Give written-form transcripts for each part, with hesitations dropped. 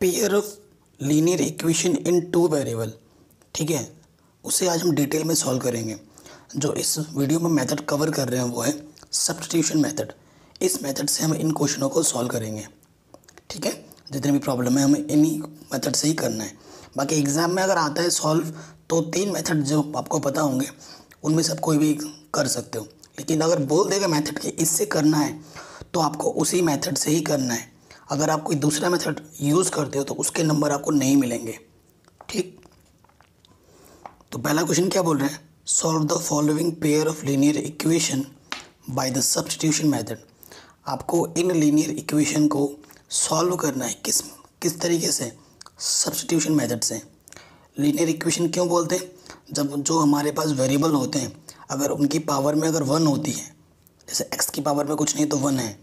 Pair of linear equation in two variable, ठीक है, उसे आज हम डिटेल में सॉल्व करेंगे। जो इस वीडियो में मेथड कवर कर रहे हैं वो है सब्स्टिट्यूशन मेथड। इस मेथड से हम इन क्वेश्चनों को सॉल्व करेंगे, ठीक है। जितने भी प्रॉब्लम है हमें इन्हीं मेथड से ही करना है। बाकी एग्ज़ाम में अगर आता है सॉल्व तो 3 मेथड जो आपको पता होंगे उनमें से आप कोई भी कर सकते हो, लेकिन अगर बोल देगा मेथड कि इससे करना है तो आपको उसी मेथड से ही करना है। अगर आप कोई दूसरा मेथड यूज़ करते हो तो उसके नंबर आपको नहीं मिलेंगे, ठीक। तो पहला क्वेश्चन क्या बोल रहे हैं, solve the following pair of linear equation by the substitution method. आपको इन लीनियर इक्वेशन को सॉल्व करना है किस तरीके से, सब्स्टिट्यूशन मेथड से। लीनियर इक्वेशन क्यों बोलते हैं, जब जो हमारे पास वेरिएबल होते हैं अगर उनकी पावर में अगर 1 होती है, जैसे x की पावर में कुछ नहीं तो 1 है,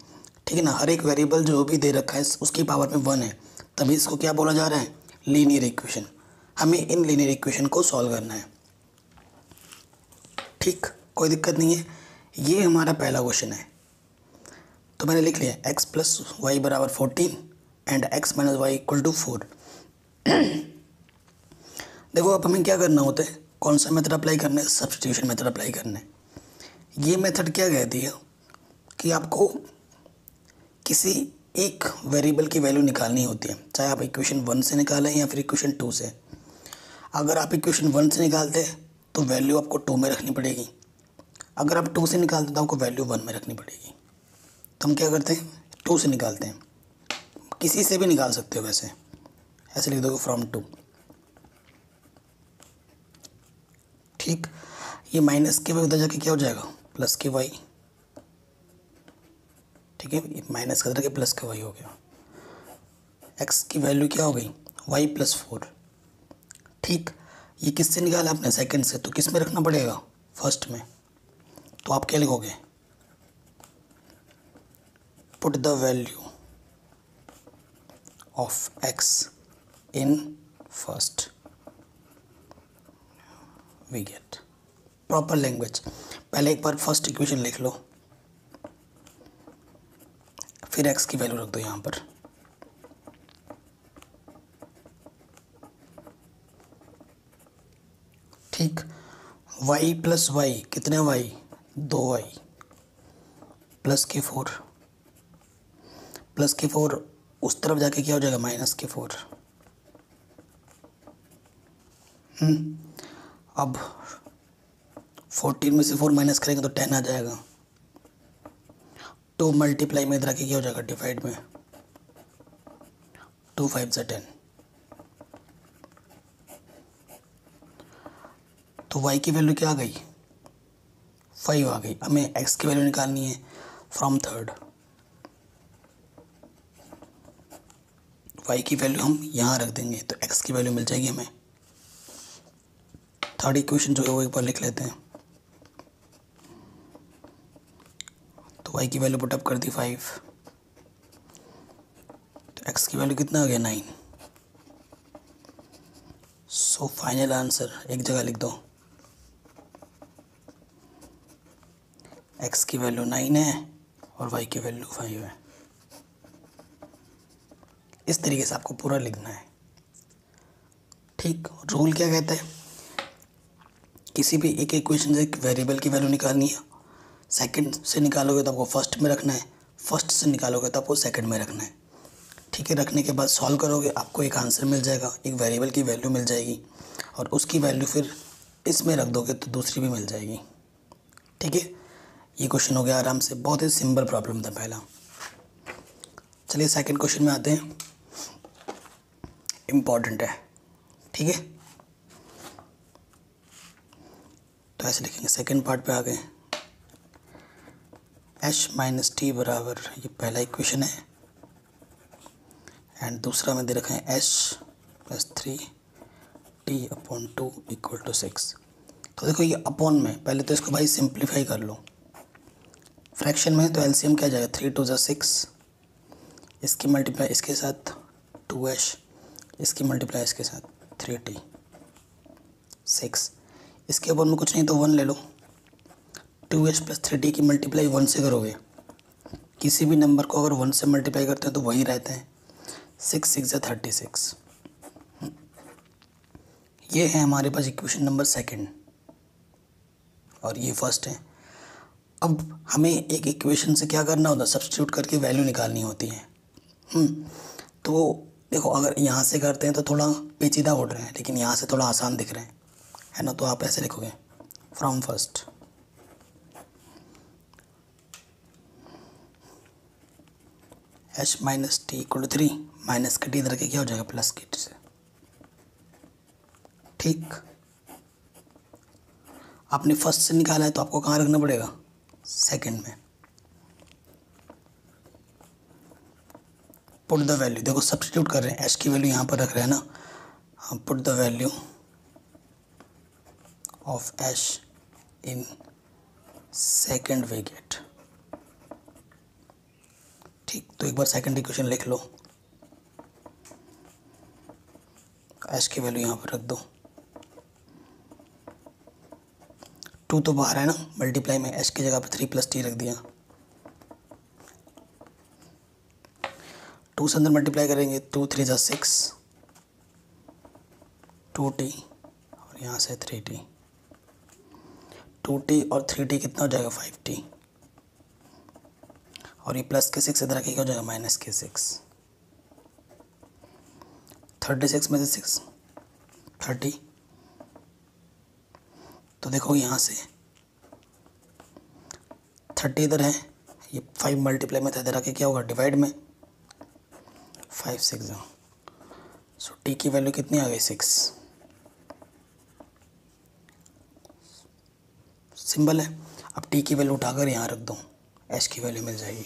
ठीक है ना। हर एक वेरिएबल जो भी दे रखा है उसकी पावर में 1 है, तभी इसको क्या बोला जा रहा है, लीनियर इक्वेशन। हमें इन लीनियर इक्वेशन को सॉल्व करना है, ठीक, कोई दिक्कत नहीं है। ये हमारा पहला क्वेश्चन है, तो मैंने लिख लिया x प्लस वाई बराबर 14 and x minus Y equal to 4। देखो अब हमें क्या करना होता है, कौन सा मेथड अप्लाई करना है, सब्स्टिट्यूशन मेथड अप्लाई करना है। ये मेथड क्या कहती है कि आपको किसी एक वेरिएबल की वैल्यू निकालनी होती है, चाहे आप इक्वेशन 1 से निकालें या फिर इक्वेशन 2 से। अगर आप इक्वेशन 1 से निकालते हैं तो वैल्यू आपको 2 में रखनी पड़ेगी, अगर आप 2 से निकालते तो आपको वैल्यू 1 में रखनी पड़ेगी। तो हम क्या करते हैं, 2 से निकालते हैं, किसी से भी निकाल सकते हो, वैसे ऐसे लिख दोगे फ्रॉम 2, ठीक। ये माइनस के वाई उधर जाके क्या हो जाएगा, प्लस के वाई, ठीक है। माइनस का के प्लस के वाई हो गया। x की वैल्यू क्या हो गई, y प्लस 4, ठीक। ये किससे निकाला आपने, सेकंड से, तो किस में रखना पड़ेगा, फर्स्ट में। तो आप क्या लिखोगे, put the value of x in first, we get proper language. पहले एक बार फर्स्ट इक्वेशन लिख लो, फिर x की वैल्यू रख दो यहाँ पर, ठीक। y प्लस वाई, कितने y, 2y प्लस के 4, प्लस के 4 उस तरफ जाके क्या हो जाएगा, माइनस के 4। अब 14 में से 4 माइनस करेंगे तो 10 आ जाएगा। 2 मल्टीप्लाई में इधर आके क्या हो जाएगा, डिवाइड में, 2 5 से 10। तो y की वैल्यू क्या आ गई, 5 आ गई। हमें x की वैल्यू निकालनी है फ्रॉम थर्ड। y की वैल्यू हम यहाँ रख देंगे तो x की वैल्यू मिल जाएगी हमें। थर्ड इक्वेशन जो है वो एक बार लिख लेते हैं। तो y की वैल्यू पुटअप कर दी 5, तो x की वैल्यू कितना आ गया, 9। सो फाइनल आंसर एक जगह लिख दो, x की वैल्यू 9 है और y की वैल्यू 5 है। इस तरीके से आपको पूरा लिखना है, ठीक। रूल क्या कहता है, किसी भी एक इक्वेशन से एक वेरिएबल की वैल्यू निकालनी है, सेकंड से निकालोगे तो आपको फर्स्ट में रखना है, फर्स्ट से निकालोगे तो आपको सेकंड में रखना है, ठीक है। रखने के बाद सॉल्व करोगे, आपको एक आंसर मिल जाएगा, एक वेरिएबल की वैल्यू मिल जाएगी और उसकी वैल्यू फिर इसमें रख दोगे तो दूसरी भी मिल जाएगी, ठीक है। ये क्वेश्चन हो गया आराम से, बहुत ही सिंपल प्रॉब्लम था पहला। चलिए सेकंड क्वेश्चन में आते हैं, इम्पॉर्टेंट है, ठीक है। तो ऐसे लिखेंगे, सेकंड पार्ट पे आ गए, h माइनस टी बराबर, ये पहला इक्वेशन है, एंड दूसरा में दे रखा है h plus 3 t/2 equal to 6। तो देखो ये अपॉन में, पहले तो इसको भाई सिंप्लीफाई कर लो। फ्रैक्शन में तो एलसीएम क्या जाएगा, 3 2 6, इसकी मल्टीप्लाई इसके साथ 2h, इसकी मल्टीप्लाई इसके साथ 3t 6। इसके अपॉन में कुछ नहीं तो 1 ले लो, 2h प्लस 3t की मल्टीप्लाई 1 से करोगे, किसी भी नंबर को अगर 1 से मल्टीप्लाई करते हैं तो वही रहता है। 6 6 या 36। ये है हमारे पास इक्वेशन नंबर सेकंड और ये फर्स्ट है। अब हमें एक इक्वेशन से क्या करना होता है, सब्स्टिट्यूट करके वैल्यू निकालनी होती है। तो देखो अगर यहाँ से करते हैं तो थोड़ा पेचीदा उड़ रहे हैं, लेकिन यहाँ से थोड़ा आसान दिख रहे हैं, है ना। तो आप ऐसे लिखोगे from first h minus T equal to 3, minus का टी इधर के क्या हो जाएगा प्लस के टी से, ठीक। आपने फर्स्ट से निकाला है तो आपको कहाँ रखना पड़ेगा, सेकंड में। पुट द वैल्यू, देखो सब्स्टिट्यूट कर रहे हैं, h की वैल्यू यहाँ पर रख रहे हैं ना, हम put the value of h in second we get, ठीक। तो एक बार सेकंड इक्वेशन लिख लो, h की वैल्यू यहाँ पर रख दो। 2 तो बाहर है ना, मल्टीप्लाई में h की जगह पर 3 प्लस टी रख दिया। 2 से अंदर मल्टीप्लाई करेंगे, 2 3 जा 6, 2t और यहाँ से 3t, 2t और 3t कितना हो जाएगा 5t, और ये प्लस के 6 इधर क्या हो जाएगा माइनस के 6। 36 में से 6 30, तो देखो यहाँ से 30 इधर है, ये 5 मल्टीप्लाई में था, इधर आके क्या होगा डिवाइड में, 5 6 जाओ, सो टी की वैल्यू कितनी आ गई 6। सिंबल है। अब टी की वैल्यू उठाकर यहाँ रख दो, एच की वैल्यू मिल जाएगी।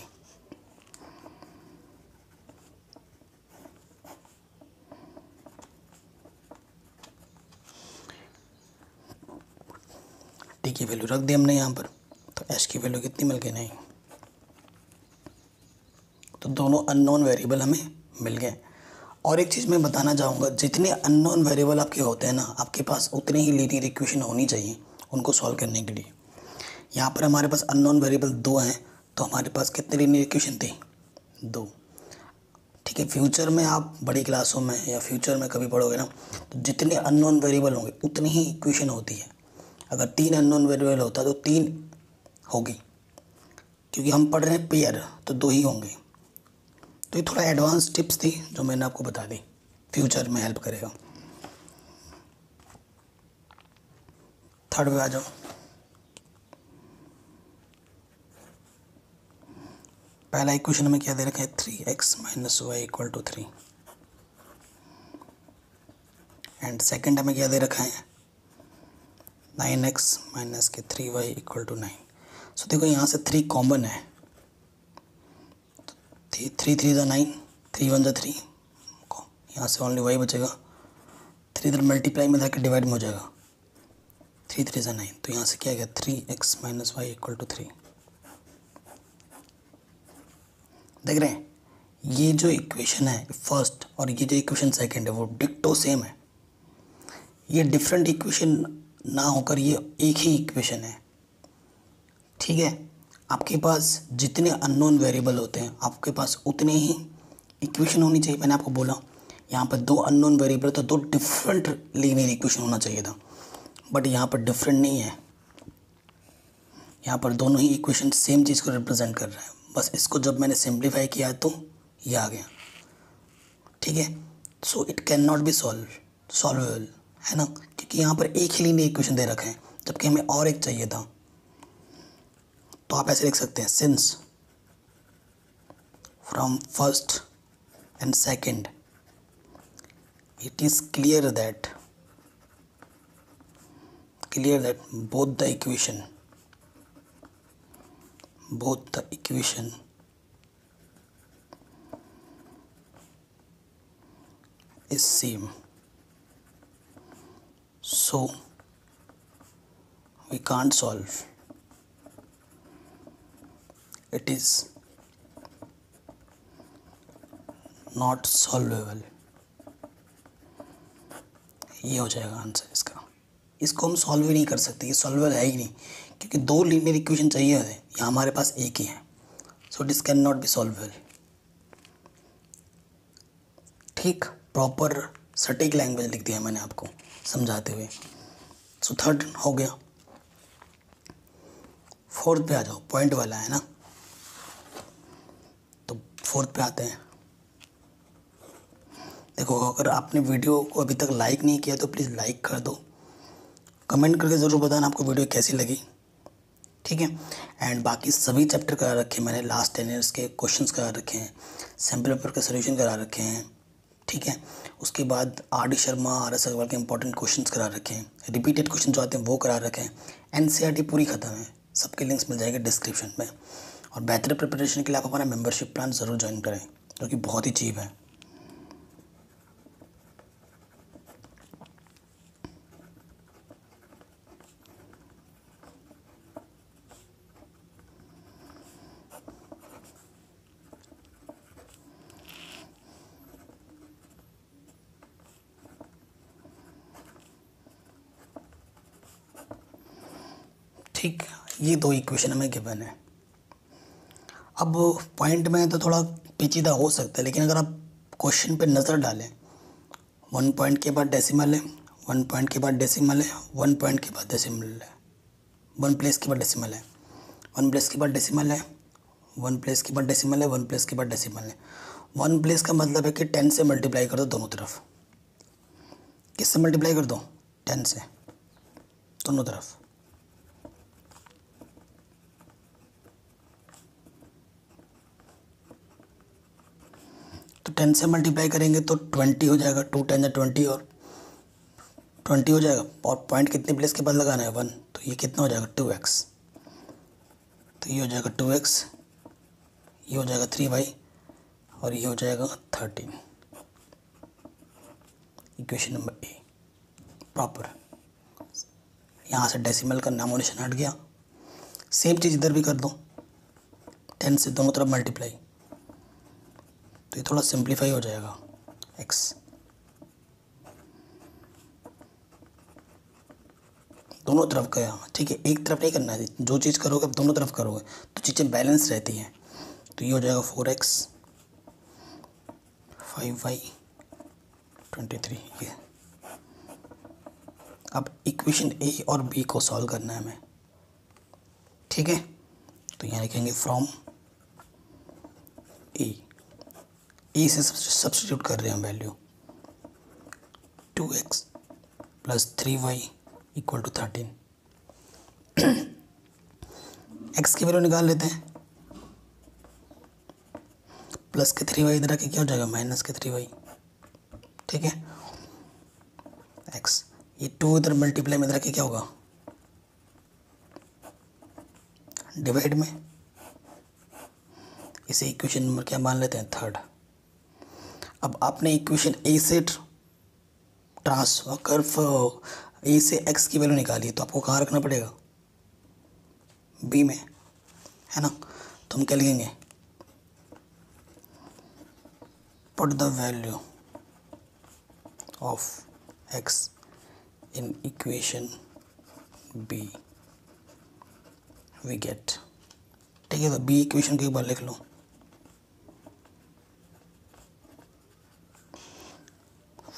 टी की वैल्यू रख दी हमने यहाँ पर, तो एच की वैल्यू कितनी मिल गई, नहीं। तो दोनों अननोन वेरिएबल हमें मिल गए। और एक चीज़ मैं बताना चाहूँगा, जितने अननोन वेरिएबल आपके होते हैं ना, आपके पास उतने ही लीनियर इक्वेशन होनी चाहिए उनको सॉल्व करने के लिए। यहाँ पर हमारे पास अननोन वेरिएबल 2 हैं, तो हमारे पास कितनी लीनियर इक्वेशन थी, 2, ठीक है। फ्यूचर में आप बड़ी क्लासों में या फ्यूचर में कभी पढ़ोगे ना, तो जितने अननोन वेरिएबल होंगे उतनी ही इक्वेशन होती है। अगर 3 अननोन वेरिएबल होता तो 3 होगी, क्योंकि हम पढ़ रहे हैं पेयर, तो 2 ही होंगे। तो ये थोड़ा एडवांस टिप्स थी जो मैंने आपको बता दी, फ्यूचर में हेल्प करेगा। थर्ड पे आ जाओ। पहला इक्वेशन में क्या दे रखा है, 3x minus Y equal to 3, and second हमें क्या दे रखा है, 9x माइनस के 3y इक्वल टू 9। सो देखो यहाँ से 3 कॉमन है, 3 3 जा 9, 3 1 जा 3, यहाँ से ओनली y बचेगा, 3 इधर मल्टीप्लाई में जाकर डिवाइड में हो जाएगा, 3 3 जा 9, तो यहाँ से क्या गया 3x minus Y equal to 3। देख रहे हैं, ये जो इक्वेशन है फर्स्ट और ये जो इक्वेशन सेकंड है वो डिक्टो सेम है। ये डिफरेंट इक्वेशन ना होकर ये एक ही इक्वेशन है, ठीक है। आपके पास जितने अननोन वेरिएबल होते हैं आपके पास उतने ही इक्वेशन होनी चाहिए। मैंने आपको बोला यहाँ पर 2 अननोन वेरिएबल तो 2 डिफरेंट लीनियर इक्वेशन होना चाहिए था, बट यहाँ पर डिफरेंट नहीं है। यहाँ पर दोनों ही इक्वेशन सेम चीज़ को रिप्रेजेंट कर रहे हैं, बस इसको जब मैंने सिंप्लीफाई किया तो ये आ गया, ठीक है। So it can not be solvable, है ना, क्योंकि यहाँ पर एक ही लीनियर इक्वेशन दे रखे हैं जबकि हमें और एक चाहिए था। तो आप ऐसे लिख सकते हैं, since from first and second it is clear that both the equation is same, so we can't solve. It is not solvable. ये हो जाएगा आंसर इसका। इसको हम सॉल्व ही नहीं कर सकते, ये सॉल्वेबल है ही नहीं, क्योंकि 2 लीनियर इक्वेशन चाहिए होते हैं, यहाँ हमारे पास एक ही है। So this can not be solvable. ठीक, प्रॉपर सटीक लैंग्वेज लिख दिया मैंने आपको समझाते हुए। सो थर्ड हो गया। फोर्थ पे आ जाओ, पॉइंट वाला है ना, तो फोर्थ पे आते हैं। देखो, अगर आपने वीडियो को अभी तक लाइक नहीं किया तो प्लीज़ लाइक कर दो, कमेंट करके ज़रूर बताना आपको वीडियो कैसी लगी, ठीक है। एंड बाकी सभी चैप्टर करा रखे हैं मैंने, लास्ट 10 ईयर्स के क्वेश्चंस करा रखे हैं, सैम्पल पेपर के सोल्यूशन करा रखे हैं, ठीक है। उसके बाद R D Sharma, R S Agarwal के इंपॉर्टेंट क्वेश्चंस करा रखे हैं, रिपीटेड क्वेश्चन जो आते हैं वो करा रखे हैं। एनसीईआरटी पूरी खत्म है, सबके लिंक्स मिल जाएंगे डिस्क्रिप्शन में। और बेहतर प्रिपरेशन के लिए आप हमारा मेंबरशिप प्लान ज़रूर ज्वाइन करें, जो कि बहुत ही चीप है। ठीक, ये दो इक्वेशन हमें गिवन है। अब पॉइंट में तो थोड़ा पेचीदा हो सकता है, लेकिन अगर आप क्वेश्चन पे नज़र डालें, 1 पॉइंट के बाद डेसिमल है, 1 पॉइंट के बाद डेसिमल है, 1 पॉइंट के बाद डेसिमल है, 1 प्लेस के बाद डेसिमल है, 1 प्लेस के बाद डेसिमल है, 1 प्लेस के बाद डेसिमल है, 1 प्लेस के बाद डेसिमल है। 1 प्लेस का मतलब है कि 10 से मल्टीप्लाई कर दो दोनों तरफ। किससे मल्टीप्लाई कर दो? 10 से, दोनों तरफ। तो 10 से मल्टीप्लाई करेंगे तो 20 हो जाएगा, 2 10 20 और 20 हो जाएगा। और पॉइंट कितने प्लेस के बाद लगाना है? 1, तो ये कितना हो जाएगा? 2x। तो ये हो जाएगा 2x, ये हो जाएगा 3y और ये हो जाएगा 13। Equation number A proper. यहाँ से डेसिमल का नामो निशान हट गया। सेम चीज़ इधर भी कर दो, 10 से दोनों तरफ मल्टीप्लाई, तो ये थोड़ा सिंप्लीफाई हो जाएगा x। दोनों तरफ का, ठीक है, एक तरफ नहीं करना है। जो चीज़ करोगे आप दोनों तरफ करोगे तो चीज़ें बैलेंस रहती हैं। तो ये हो जाएगा 4x 5y 23। ये अब इक्वेशन ए और बी को सॉल्व करना है हमें, ठीक है। तो यहाँ लिखेंगे फ्रॉम ए से सब्स्टिट्यूट कर रहे हैं value, 2x plus 3y equal to 13। x की वैल्यू निकाल लेते हैं, प्लस के 3y इधर आके क्या हो जाएगा? माइनस के 3y, ठीक है। x, ये 2 इधर मल्टीप्लाई में इधर आके क्या होगा? डिवाइड में। इसे इक्वेशन नंबर क्या मान लेते हैं? थर्ड। अब आपने इक्वेशन ए से कर्व ए से x की वैल्यू निकाली, तो आपको कहाँ रखना पड़ेगा? बी में, है ना। तो हम क्या लिखेंगे? Put the value of x in equation B we get, ठीक है। तो बी इक्वेशन को एक बार लिख लो।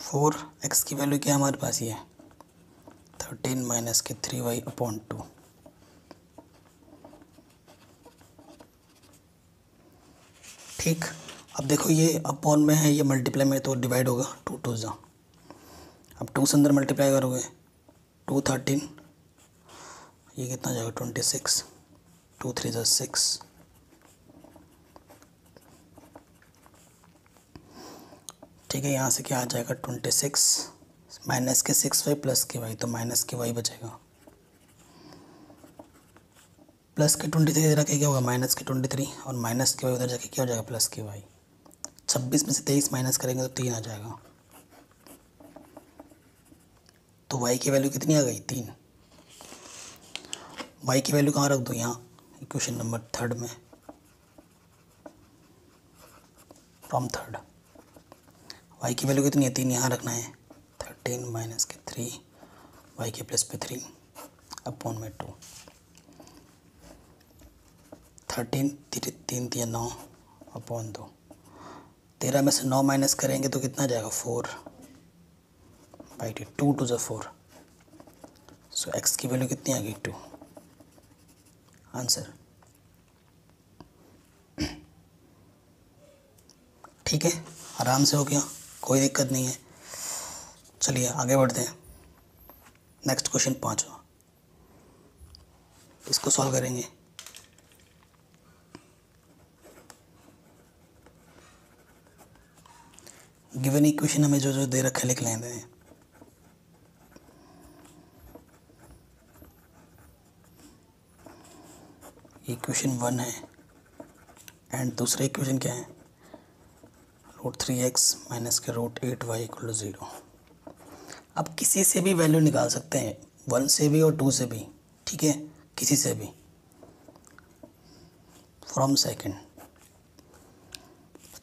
फोर एक्स की वैल्यू क्या हमारे पास? ये 13 माइनस के 3y अपॉन 2। ठीक, अब देखो ये अपॉन में है, ये मल्टीप्लाई में, तो डिवाइड होगा। 2 2 जा, अब 2 से अंदर मल्टीप्लाई करोगे 2 13, ये कितना जाएगा? 26, 2 3 जा 6, ठीक है। यहाँ से क्या आ जाएगा? 26 माइनस के 6y प्लस के y, तो माइनस के y बचेगा। प्लस के 23 इधर आके क्या होगा? माइनस के 23, और माइनस के y उधर जाके क्या हो जाएगा? प्लस के y। 26 में से 23 माइनस करेंगे तो 3 आ जाएगा। तो y की वैल्यू कितनी आ गई? 3। y की वैल्यू कहाँ रख दो? यहाँ इक्वेशन नंबर थर्ड में, फ्रॉम थर्ड। y की वैल्यू कितनी है? 3 यहाँ रखना है। 13 माइनस के 3 y के प्लस पे 3 अपॉन में 2। 13 3 3 9 अपॉन 2, 13 में से 9 माइनस करेंगे तो कितना जाएगा 4/2, 2 टू ज़ 4। सो x की वैल्यू कितनी आ गई 2। आंसर ठीक है, आराम से हो गया, कोई दिक्कत नहीं है। चलिए आगे बढ़ते हैं। नेक्स्ट क्वेश्चन 5वां, इसको सॉल्व करेंगे। गिवन इक्वेशन हमें जो जो दे रखा लिख लेते हैं। इक्वेशन 1 है एंड दूसरा इक्वेशन क्या है, √3x माइनस के √8y इक्वल टू 0। अब किसी से भी वैल्यू निकाल सकते हैं, 1 से भी और 2 से भी, ठीक है, किसी से भी फ्रॉम सेकेंड।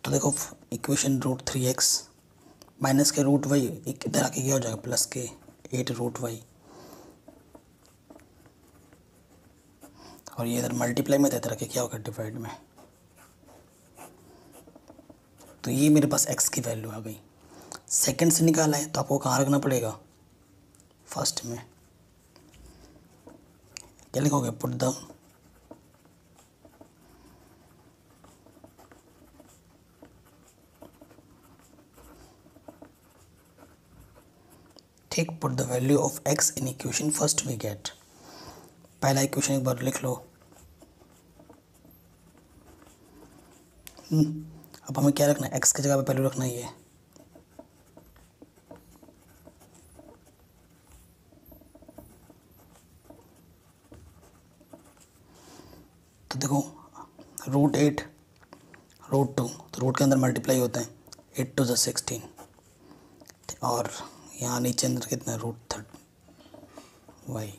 तो देखो इक्वेशन √3x माइनस के √y इधर आके क्या हो जाएगा प्लस के 8 √y, और ये इधर मल्टीप्लाई में इधर आके क्या होगा डिवाइड में। तो ये मेरे पास x की वैल्यू आ गई। सेकंड से निकाला है तो आपको कहाँ रखना पड़ेगा, फर्स्ट में। क्या लिखोगे, पुट द ठीक, put the value of x in equation first we get. पहला इक्वेशन एक बार लिख लो। अब हमें क्या रखना है, x की जगह पे वैल्यू रखना ही है। तो देखो √8 √2, तो रूट के अंदर मल्टीप्लाई होते हैं, 8 टू ज़ 16, और यहाँ नीचे अंदर कितना √3y।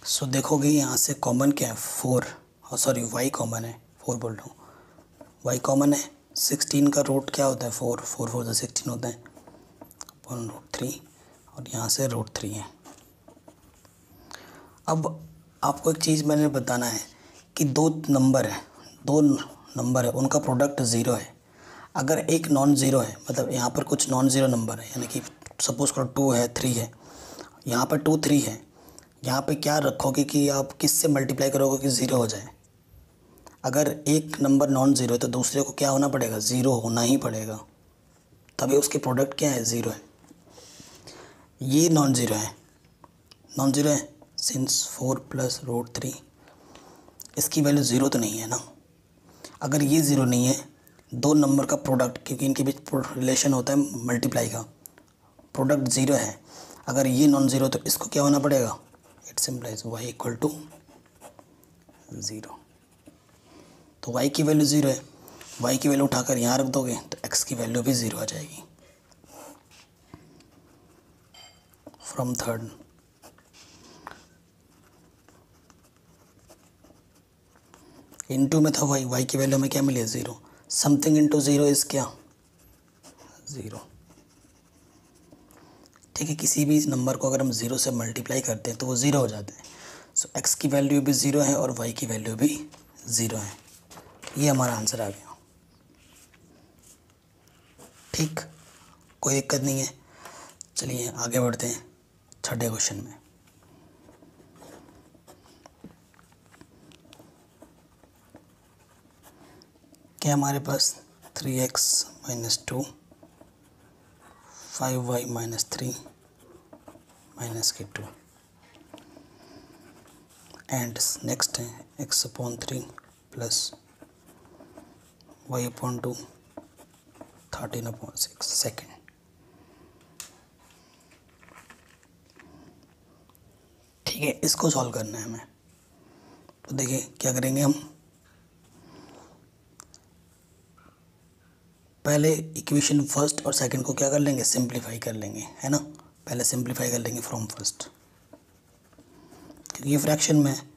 सो देखोगे यहाँ से कॉमन क्या है 4, और सॉरी y कॉमन है, 4 बोल रहा हूँ, y कॉमन है। 16 का रूट क्या होता है 4, 4 4 ज़ 16 होता है, अपॉन √3, और यहाँ से √3 है। अब आपको एक चीज़ मैंने बताना है कि दो नंबर है उनका प्रोडक्ट ज़ीरो है। अगर एक नॉन ज़ीरो है, मतलब यहाँ पर कुछ नॉन ज़ीरो नंबर है, यानी कि सपोज़ करो 2 है 3 है, यहाँ पर 2 3 है, यहाँ पे क्या रखोगे कि आप किससे मल्टीप्लाई करोगे कि ज़ीरो हो जाए। अगर एक नंबर नॉन ज़ीरो है तो दूसरे को क्या होना पड़ेगा, ज़ीरो होना ही पड़ेगा, तभी उसके प्रोडक्ट क्या है, ज़ीरो है। ये नॉन ज़ीरो है, सिंस 4 प्लस √3, इसकी वैल्यू ज़ीरो तो नहीं है ना। अगर ये ज़ीरो नहीं है, दो नंबर का प्रोडक्ट, क्योंकि इनके बीच रिलेशन होता है मल्टीप्लाई का, प्रोडक्ट ज़ीरो है। अगर ये नॉन ज़ीरो तो इसको क्या होना पड़ेगा, it simplifies y equal to 0। तो y की वैल्यू ज़ीरो है, y की वैल्यू उठाकर यहाँ रख दोगे तो x की वैल्यू भी ज़ीरो आ जाएगी। फ्रॉम थर्ड, इनटू में था y की वैल्यू में क्या मिली है 0। समथिंग इंटू 0 इज़ क्या, 0। ठीक है, किसी भी नंबर को अगर हम 0 से मल्टीप्लाई करते हैं तो वो 0 हो जाते हैं। सो x की वैल्यू भी 0 है और y की वैल्यू भी 0 है। ये हमारा आंसर आ गया। ठीक, कोई दिक्कत नहीं है। चलिए आगे बढ़ते हैं छठे क्वेश्चन में। क्या हमारे पास 3x minus 2 5y minus 3 minus के 2 एंड नेक्स्ट है x upon 3 plus y upon 2 13 upon 6 second. ठीक है, इसको सॉल्व करना है हमें। तो देखिए क्या करेंगे हम, पहले इक्वेशन फर्स्ट और सेकंड को क्या कर लेंगे, सिंप्लीफाई कर लेंगे, है ना। पहले सिंप्लीफाई कर लेंगे फ्रॉम फर्स्ट, क्योंकि ये फ्रैक्शन में है।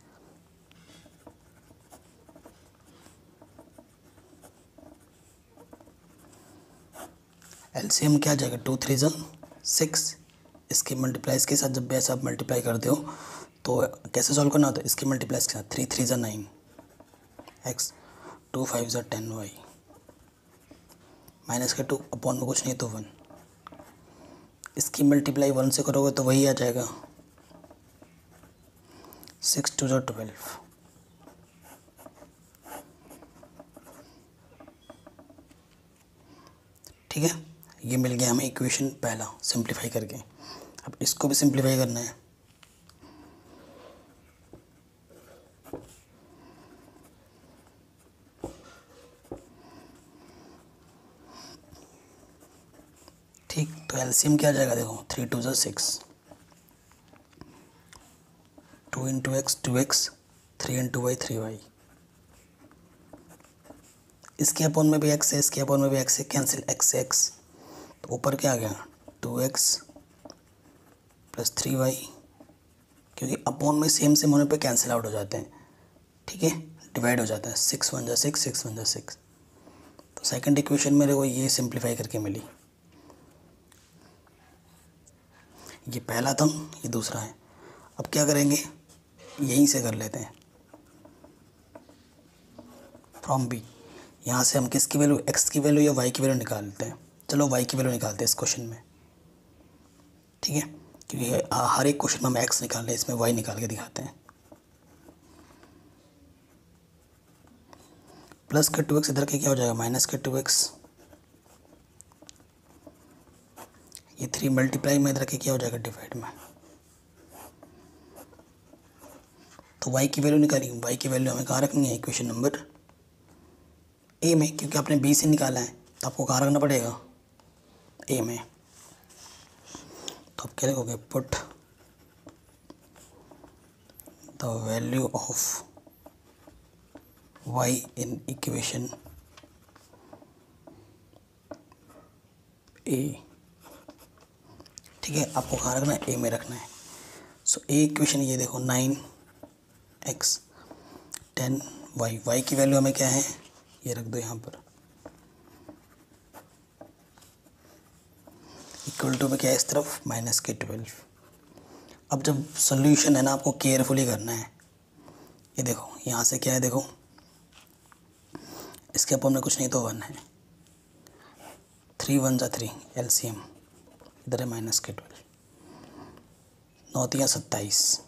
एलसीएम क्या आ जाएगा, 2 3 ज़ा 6। इसके मल्टीप्लाइज के साथ जब भी ऐसा आप मल्टीप्लाई करते हो तो कैसे सॉल्व करना होता है, इसके मल्टीप्लाइज के साथ 3 3 ज़ा 9 x 2 5 ज़ा 10y, माइनस के 2 अपॉन में कुछ नहीं तो 1, इसकी मल्टीप्लाई 1 से करोगे तो वही आ जाएगा 6 2 ज़ा 12। ठीक है, ये मिल गया हमें इक्वेशन पहला सिंप्लीफाई करके। अब इसको भी सिंप्लीफाई करना है। ठीक, तो एलसीएम क्या आ जाएगा देखो, 3 2 ज़ा 6, 2 into x 2x, 3 into Y 3y, इसके अपॉन में भी x है, इसके अपॉन में भी x है, कैंसिल x से x, तो ऊपर क्या आ गया 2x प्लस 3y, क्योंकि अपॉन में सेम सेम होने पे कैंसिल आउट हो जाते हैं। ठीक है, डिवाइड हो जाता है, 6 1 ज़ा 6, 6 1 ज़ा 6। तो सेकंड इक्वेशन मेरे को ये सिंप्लीफाई करके मिली। ये पहला था, ये दूसरा है। अब क्या करेंगे, यहीं से कर लेते हैं, फ्रॉम बी। यहाँ से हम किसकी वैल्यू, x की वैल्यू या y की वैल्यू निकालते हैं। चलो y की वैल्यू निकालते हैं इस क्वेश्चन में। ठीक है, क्योंकि हर एक क्वेश्चन में हम x निकाल रहे हैं, इसमें y निकाल के दिखाते हैं। प्लस के 2x इधर के क्या हो जाएगा, माइनस के 2x, ये 3 मल्टीप्लाई में इधर के क्या हो जाएगा, डिवाइड में। तो y की वैल्यू निकाली, y की वैल्यू हमें कहाँ रखनी है, इक्वेशन नंबर ए में, क्योंकि आपने बी से निकाला है तो आपको कहाँ रखना पड़ेगा, ए में। तो आप क्या लिखोगे, put the value of y in equation a. ठीक है, आपको कहाँ रखना है, ए में रखना है। सो ए इक्वेशन ये देखो, 9x 10y, y की वैल्यू हमें क्या है, ये रख दो यहाँ पर, इक्वल टू में क्या है इस तरफ, माइनस के 12। अब जब सोल्यूशन है ना, आपको केयरफुली करना है। ये देखो यहाँ से क्या है, देखो इसके अपॉन में कुछ नहीं तो 1 है, 3 1 ज़ा 3 एलसीएम, इधर है माइनस के 12, 9 3 27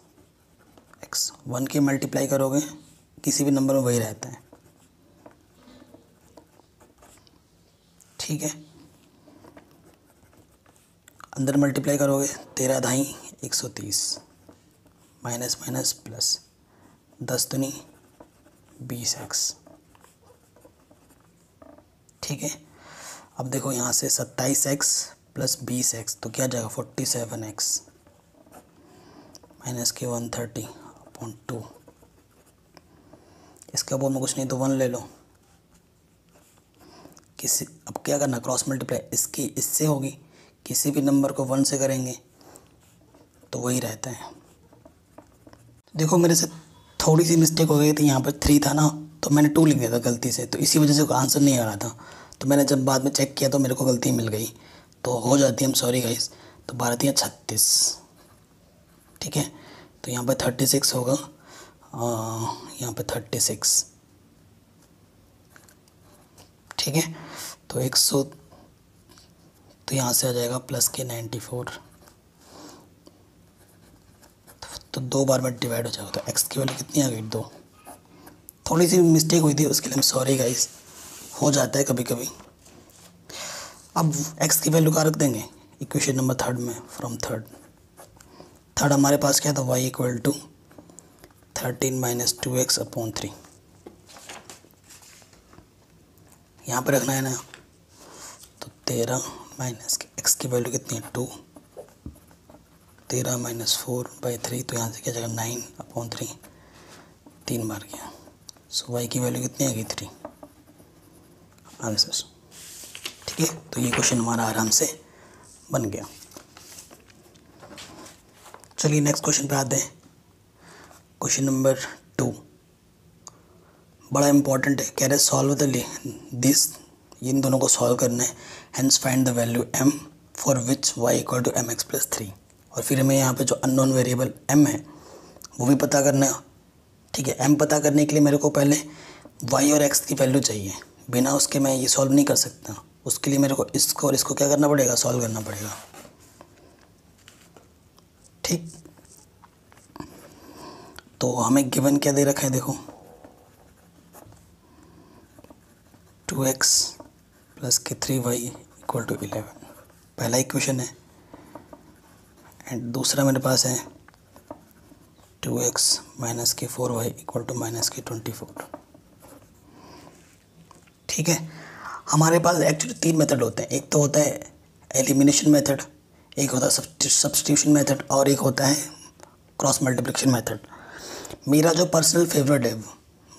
x, 1 की मल्टीप्लाई करोगे किसी भी नंबर में वही रहता है। ठीक है, अंदर मल्टीप्लाई करोगे 13 ढाई 130, माइनस माइनस प्लस, 10 दूनी 20x। ठीक है, अब देखो यहाँ से 27x प्लस 20x, तो क्या जाएगा 47x, माइनस के 130/2, इसके अपॉन में कुछ नहीं तो 1 ले लो। किसी, अब क्या करना, क्रॉस मल्टीप्लाई इसकी इससे होगी, किसी भी नंबर को 1 से करेंगे तो वही रहता है। देखो मेरे से थोड़ी सी मिस्टेक हो गई थी, यहाँ पर 3 था ना, तो मैंने 2 लिख दिया था गलती से, तो इसी वजह से आंसर नहीं आ रहा था। तो मैंने जब बाद में चेक किया तो मेरे को गलती मिल गई, तो हो जाती है, हम सॉरी गाइस। तो 12 3 36, ठीक है, तो यहाँ पर 36 होगा, यहाँ पर 36। ठीक है, तो 100, तो यहाँ से आ जाएगा प्लस के 94, तो 2 बार में डिवाइड हो जाएगा। तो x की वैल्यू कितनी आ गई, 2। थोड़ी सी मिस्टेक हुई थी, उसके लिए हम सॉरी गाइस, हो जाता है कभी कभी। अब x की वैल्यू कहाँ रख देंगे, इक्वेशन नंबर 3 में, फ्रॉम थर्ड हमारे पास क्या था, y equal to 13 minus 2x/3, यहाँ पर रखना है ना। तो 13 माइनस x की वैल्यू कितनी है, 2, 13 माइनस 4/3, तो यहाँ से क्या जाएगा 9/3, 3 बार गया। सो y की वैल्यू कितनी आ गई, 3 आंसर। ठीक है, तो ये क्वेश्चन हमारा आराम से बन गया। चलिए नेक्स्ट क्वेश्चन पे आते हैं। क्वेश्चन नंबर 2 बड़ा इंपॉर्टेंट है, कह रहे सॉल्व द दिस, इन दोनों को सॉल्व करना है। Hence find the value m for which y equal to mx plus 3। और फिर हमें यहाँ पे जो अननोन वेरिएबल m है वो भी पता करना है। ठीक है, m पता करने के लिए मेरे को पहले वाई और एक्स की वैल्यू चाहिए, बिना उसके मैं ये सॉल्व नहीं कर सकता। उसके लिए मेरे को इसको और इसको क्या करना पड़ेगा, सॉल्व करना पड़ेगा। ठीक, तो हमें गिवन क्या दे रखा है, देखो 2x प्लस के 3y इक्वल टू 11, पहला इक्वेशन है। एंड दूसरा मेरे पास है 2x माइनस के 4y इक्वल टू माइनस के 24। ठीक है, हमारे पास एक्चुअली 3 मेथड होते हैं। एक तो होता है एलिमिनेशन मेथड, एक होता है सब्स्टिट्यूशन मेथड, और एक होता है क्रॉस मल्टीप्लिकेशन मेथड। मेरा जो पर्सनल फेवरेट है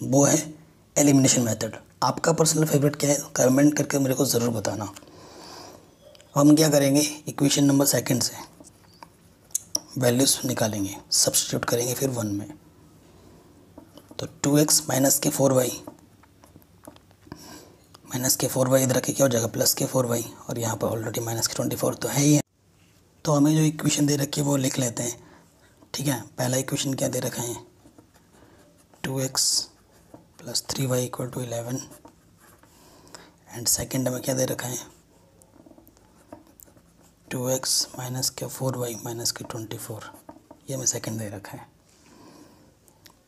वो है एलिमिनेशन मेथड। आपका पर्सनल फेवरेट क्या है, कमेंट करके मेरे को ज़रूर बताना। हम क्या करेंगे, इक्वेशन नंबर सेकंड से वैल्यूज़ निकालेंगे, सब्स्टिट्यूट करेंगे फिर 1 में। तो 2x माइनस के 4y इधर रखे क्या हो जाएगा, प्लस के 4y, और यहाँ पर ऑलरेडी माइनस के 24 तो है ही है। तो हमें जो इक्वेशन दे रखी है वो लिख लेते हैं। ठीक है, पहला इक्वेशन क्या दे रखा है, 2x plus 3y equal to 11, and second में क्या दे रखा है, 2x माइनस के 4y माइनस के 24, ये हमें सेकेंड दे रखा है।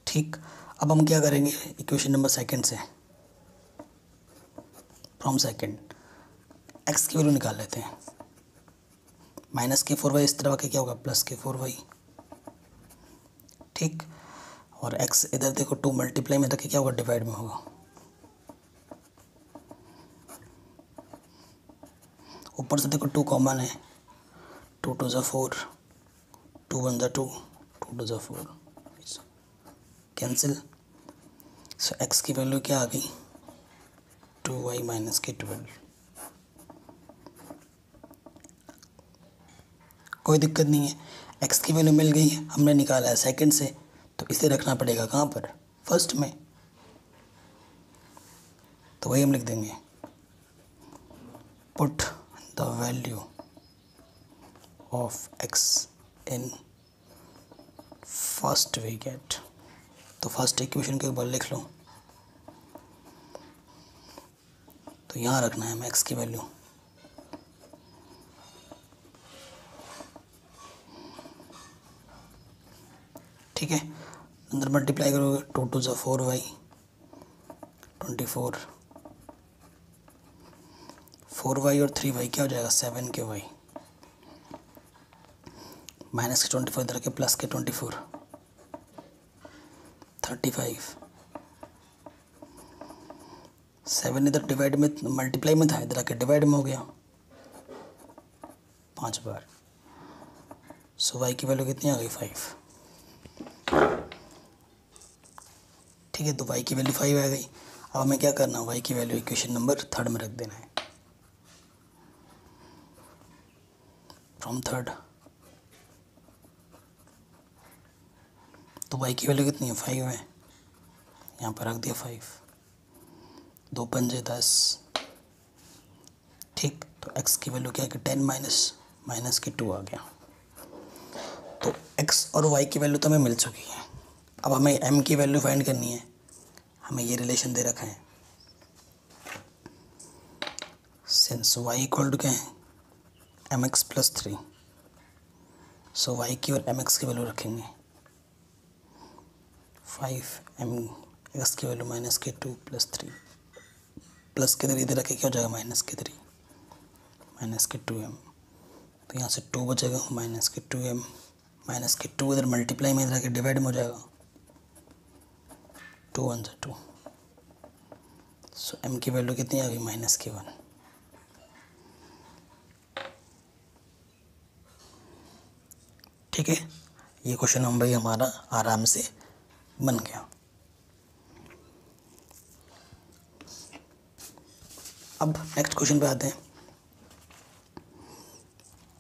ठीक, अब हम क्या करेंगे, इक्वेशन नंबर सेकेंड से फ्रॉम सेकेंड x की वैल्यू निकाल लेते हैं। माइनस के 4y इस तरह का क्या होगा, प्लस के 4y। ठीक, और x इधर देखो 2 मल्टीप्लाई में रखे क्या होगा, डिवाइड में होगा। ऊपर से देखो 2 कॉमन है, 2 2 ज़ा 4, 2 1 ज़ा 2, 2 2 ज़ा 4, कैंसिल। सो x की वैल्यू क्या आ गई, 2y माइनस के 12। कोई दिक्कत नहीं है, x की वैल्यू मिल गई, हमने निकाला है सेकंड से, तो इसे रखना पड़ेगा कहाँ पर, फर्स्ट में। तो वही हम लिख देंगे, put the value of x in first we get. तो फर्स्ट इक्वेशन के ऊपर लिख लो, तो यहाँ रखना है हमें x की वैल्यू। ठीक है, अंदर मल्टीप्लाई करोगे, 2 2 ज़ा 4y 24, 4y और 3y क्या हो जाएगा, 7 के y, माइनस के 24 इधर के प्लस के 24, 35, 7 इधर डिवाइड में मल्टीप्लाई में था, इधर आके डिवाइड में हो गया 5 बार। सो y की वैल्यू कितनी आ गई, 5। ठीक है, तो y की वैल्यू 5 आ गई। अब हमें क्या करना है, y की वैल्यू इक्वेशन नंबर थर्ड में रख देना है। फ्रॉम थर्ड, तो y की वैल्यू कितनी है, 5 है, यहाँ पर रख दिया 5, 2 पंजे 10। ठीक, तो x की वैल्यू क्या है कि 10 माइनस के 2 आ गया। तो x और y की वैल्यू तो हमें मिल चुकी है। अब हमें m की वैल्यू फाइंड करनी है। हमें ये रिलेशन दे रखा है, सिंस y इक्वल टू क्या है, mx प्लस 3। सो y की और mx की वैल्यू रखेंगे, 5 की वैल्यू माइनस के 2 प्लस 3, प्लस के 3 इधर रखे क्या हो जाएगा, माइनस के 3 माइनस के 2m। तो यहाँ से 2 बचेगा, माइनस के 2m, माइनस के 2 इधर मल्टीप्लाई में इधर आके डिवाइड में हो जाएगा, 2 1 ज़ा 2। सो m की वैल्यू कितनी आ गई, माइनस के 1। ठीक है, ये क्वेश्चन हम भाई हमारा आराम से बन गया। अब नेक्स्ट क्वेश्चन पे आते हैं।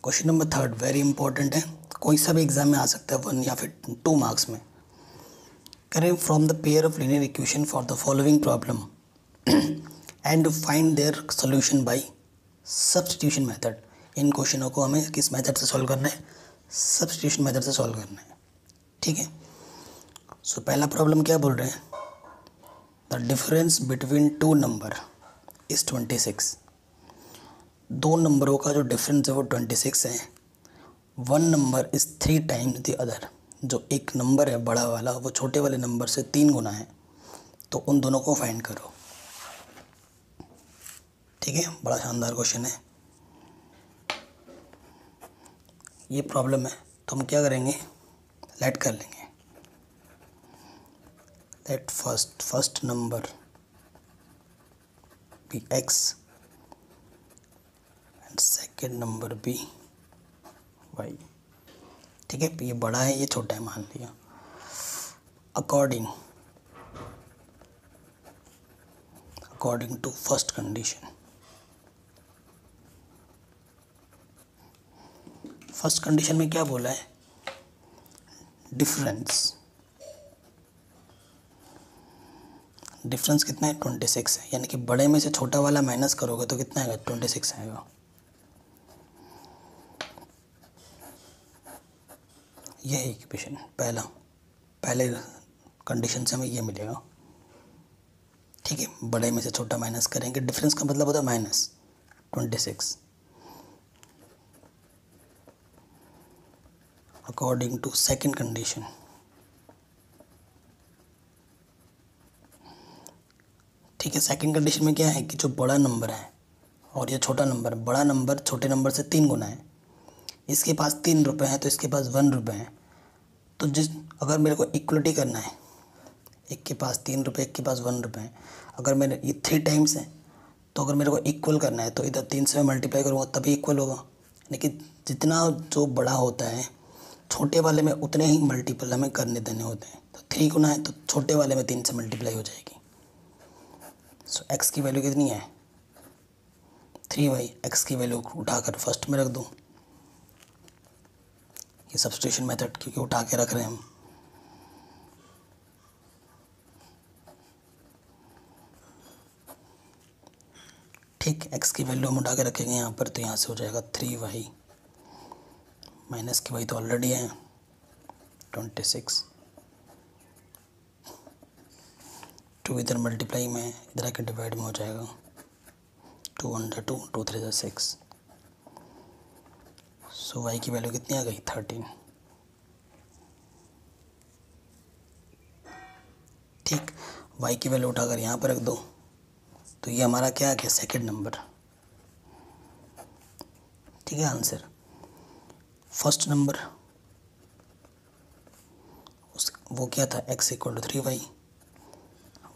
Question number third very important है, कोई सा भी एग्जाम में आ सकता है, 1 या फिर 2 मार्क्स में। करें from the pair of linear equation for the following problem and find their solution by substitution method. इन क्वेश्चनों को हमें किस मेथड से सॉल्व करना है, सब्स्टिट्यूशन मेथड से सॉल्व करना है। ठीक है, सो पहला प्रॉब्लम क्या बोल रहे हैं, the difference between two number is 26। दो नंबरों का जो डिफरेंस है वो 26 है। One number is 3 times the other. जो एक नंबर है बड़ा वाला वो छोटे वाले नंबर से 3 गुना है, तो उन दोनों को फाइंड करो। ठीक है, बड़ा शानदार क्वेश्चन है। ये प्रॉब्लम है तो हम क्या करेंगे, लेट कर लेंगे। Let first number be x and second number be y। ठीक है, ये बड़ा है ये छोटा है मान लिया। According to first condition, first condition में क्या बोला है, डिफरेंस कितना है 26 है, यानी कि बड़े में से छोटा वाला माइनस करोगे तो कितना आएगा 26 आएगा। यह इक्वेशन पहले कंडीशन से हमें ये मिलेगा। ठीक है, बड़े में से छोटा माइनस करेंगे, डिफरेंस का मतलब होता है minus 26। According to second condition, ठीक है, सेकंड कंडीशन में क्या है कि जो बड़ा नंबर है और ये छोटा नंबर, बड़ा नंबर छोटे नंबर से 3 गुना है। इसके पास 3 रुपये हैं तो इसके पास 1 रुपये हैं। तो अगर मेरे को इक्वलिटी करना है, एक के पास 3 रुपये एक के पास 1 रुपये हैं, अगर मेरे ये 3 टाइम्स है तो अगर मेरे को इक्वल करना है तो इधर 3 से मल्टीप्लाई करूँगा तभी इक्वल होगा। यानी कि जितना जो बड़ा होता है छोटे वाले में उतने ही मल्टीपल हमें करने देने होते हैं। तो 3 गुना है तो छोटे वाले में 3 से मल्टीप्लाई हो जाएगी। सो x की वैल्यू कितनी है 3y। x की वैल्यू उठाकर फर्स्ट में रख दूँ, ये सब्स्टिट्यूशन मेथड क्योंकि उठा के रख रहे हैं हम। ठीक, x की वैल्यू हम उठा के रखेंगे यहाँ पर, तो यहाँ से हो जाएगा 3y माइनस की y तो ऑलरेडी है 26। 2 इधर मल्टीप्लाई में, इधर आके डिवाइड में हो जाएगा 2/2, 2 3 6। सो y की वैल्यू कितनी आ गई 13। ठीक, y की वैल्यू उठाकर यहाँ पर रख दो तो ये हमारा क्या आ गया सेकेंड नंबर। ठीक है, आंसर फर्स्ट नंबर वो क्या था x = 3y,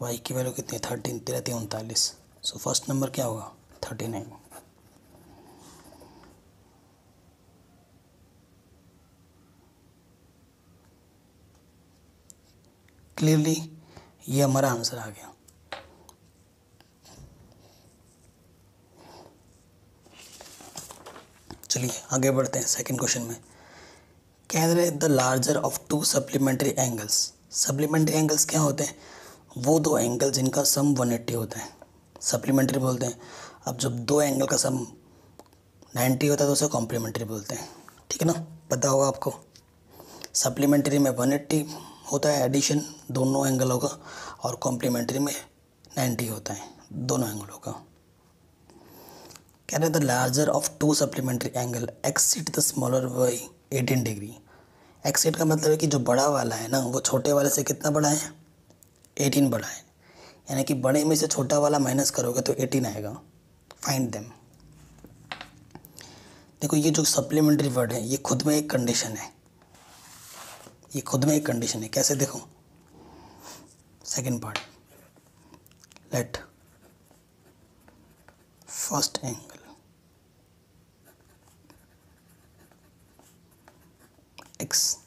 y की वैल्यू कितनी 13, 13 39। सो फर्स्ट नंबर क्या होगा 39। क्लियरली ये हमारा आंसर आ गया। चलिए आगे बढ़ते हैं सेकंड क्वेश्चन में। कह रहे the larger of 2 supplementary angles. Supplementary angles क्या होते हैं, वो दो एंगल जिनका सम 180 होता है, सप्लीमेंट्री बोलते हैं। अब जब दो एंगल का सम 90 होता है तो उसे कॉम्प्लीमेंट्री बोलते हैं। ठीक है ना, पता होगा आपको। सप्लीमेंट्री में 180 होता है एडिशन दोनों एंगलों का, और कॉम्प्लीमेंट्री में 90 होता है दोनों एंगलों का। कह रहे the larger of 2 supplementary angle exceed the smaller by 18 degree. Exceed का मतलब है कि जो बड़ा वाला है ना वो छोटे वाले से कितना बड़ा है 18 बड़ा है। यानी कि बड़े में से छोटा वाला माइनस करोगे तो 18 आएगा। Find them. देखो ये जो सप्लीमेंट्री वर्ड है ये खुद में एक कंडीशन है, ये खुद में एक कंडीशन है। कैसे देखो, second part, let first angle x,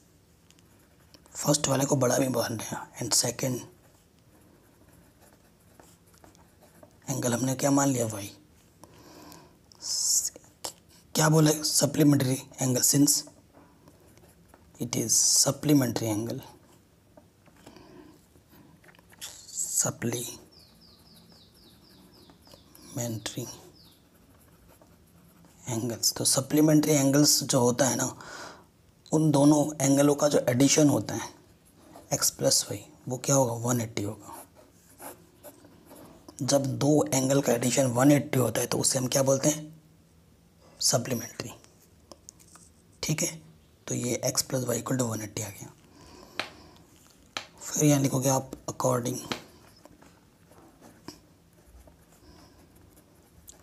first वाले को बड़ा भी मान रहे हैं, एंड सेकंड एंगल हमने क्या मान लिया y। क्या बोला supplementary angle, since it is supplementary angle, supplementary angles. तो सप्लीमेंट्री एंगल्स जो होता है ना उन दोनों एंगलों का जो एडिशन होता है x + y वो क्या होगा 180 होगा। जब दो एंगल का एडिशन 180 होता है तो उसे हम क्या बोलते हैं, सप्लीमेंट्री। ठीक है, तो ये x plus Y equal to 180 आ गया। फिर यहाँ लिखोगे आप according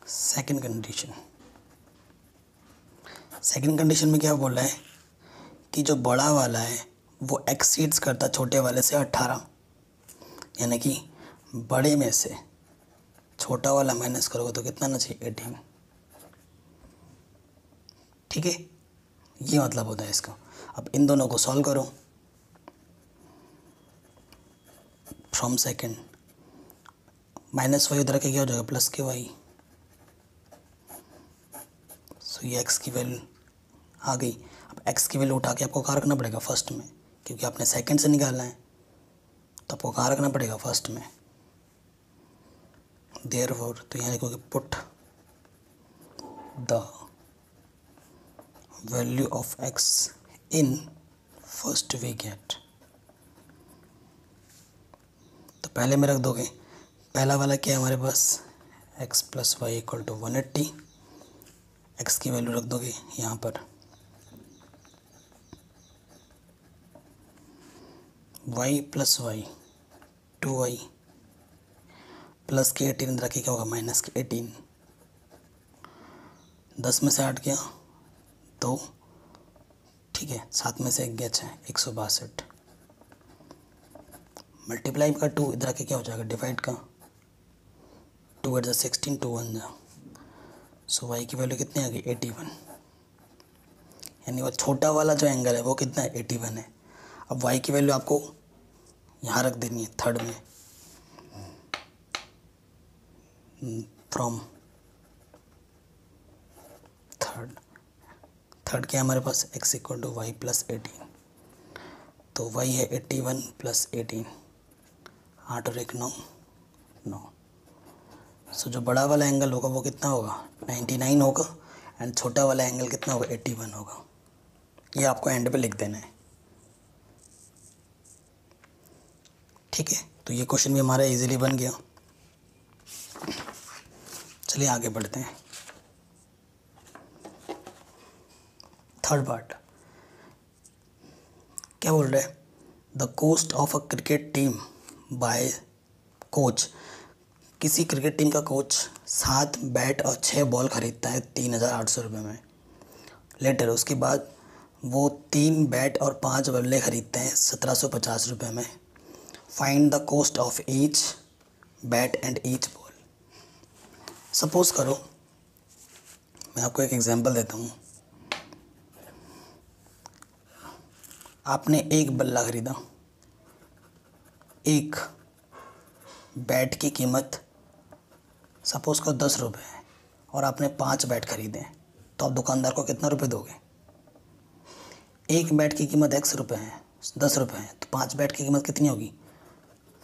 second condition. Second condition में क्या बोल रहा है कि जो बड़ा वाला है वो एक्सीड्स करता छोटे वाले से 18, यानी कि बड़े में से छोटा वाला माइनस करोगे तो कितना ना चाहिए, 18। ठीक है, ये मतलब होता है इसका। अब इन दोनों को सॉल्व करो। फ्रॉम सेकंड माइनस वाई उधर के क्या हो जाएगा, प्लस के वाई। सो ये x की वैल्यू आ गई। अब x की वैल्यू उठा के आपको कहाँ रखना पड़ेगा, फर्स्ट में, क्योंकि आपने सेकंड से निकालना है तो आपको कहाँ रखना पड़ेगा, फर्स्ट में। देयरफॉर तो यहाँ लिखोगे put the value of x in first we get. तो पहले में रख दोगे, पहला वाला क्या है हमारे पास, x plus Y equal to 180। x की वैल्यू रख दोगे यहाँ पर, y plus Y 2y plus के 18 रखे क्या होगा, माइनस के 18। 10 में से 8 गया 2, ठीक है, 7 में से 1 गया 6, 162। मल्टीप्लाई का 2 इधर आके क्या हो जाएगा, डिवाइड का 2 8 16, 2 1 जा। सो वाई की वैल्यू कितनी आ गई, 81। यानी वो छोटा वाला जो एंगल है वो कितना है, 81 है। अब वाई की वैल्यू आपको यहाँ रख देनी है, थर्ड में। फ्रॉम थर्ड क्या है हमारे पास, x equal to Y plus 18। तो y है 81 प्लस 18, 8 और 1 9, 9। सो जो बड़ा वाला एंगल होगा वो कितना होगा, 99 होगा, एंड छोटा वाला एंगल कितना होगा, 81 होगा। ये आपको एंड पे लिख देना है। ठीक है, तो ये क्वेश्चन भी हमारा इजीली बन गया। चलिए आगे बढ़ते हैं। थर्ड पार्ट क्या बोल रहे हैं, the cost of a cricket team by coach. किसी क्रिकेट टीम का कोच 7 बैट और 6 बॉल खरीदता है 3800 रुपये में। लेटर उसके बाद वो 3 बैट और 5 बल्ले खरीदते हैं 1750 रुपये में। Find the cost of each bat and each ball. Suppose करो, मैं आपको एक एग्जांपल देता हूँ। आपने एक बल्ला खरीदा, एक बैट की कीमत सपोज करो 10 रुपये है, और आपने 5 बैट खरीदे हैं, तो आप दुकानदार को कितना रुपये दोगे। एक बैट की कीमत x रुपये है, 10 रुपये है, तो 5 बैट की कीमत कितनी होगी,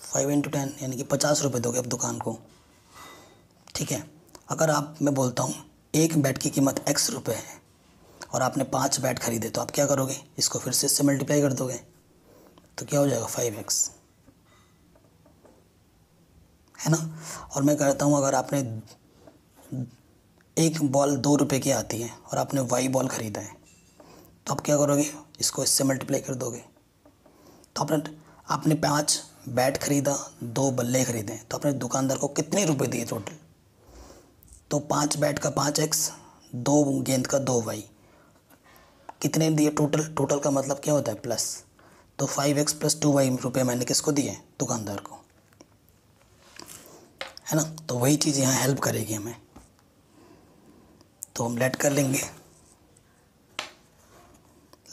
5 × 10 यानी कि 50 रुपये दोगे आप दुकान को। ठीक है, अगर आप, मैं बोलता हूँ एक बैट की कीमत x रुपये है और आपने 5 बैट खरीदे, तो आप क्या करोगे, इसको फिर से इससे मल्टीप्लाई कर दोगे, तो क्या हो जाएगा, 5x, है ना। और मैं कहता हूँ अगर आपने एक बॉल 2 रुपये की आती है और आपने वाई बॉल ख़रीदा है, तो आप क्या करोगे, इसको इससे मल्टीप्लाई कर दोगे। तो आपने 5 बैट खरीदा, 2 बल्ले खरीदे, तो आपने दुकानदार को कितने रुपए दिए टोटल, तो 5 बैट का 5x, 2 गेंद का 2 वाई, कितने दिए टोटल। टोटल का मतलब क्या होता है, प्लस। तो 5x प्लस 2 वाई रुपये मैंने किसको दिए, दुकानदार को, है ना। तो वही चीज़ यहाँ हेल्प करेगी हमें। तो हम लेट कर लेंगे,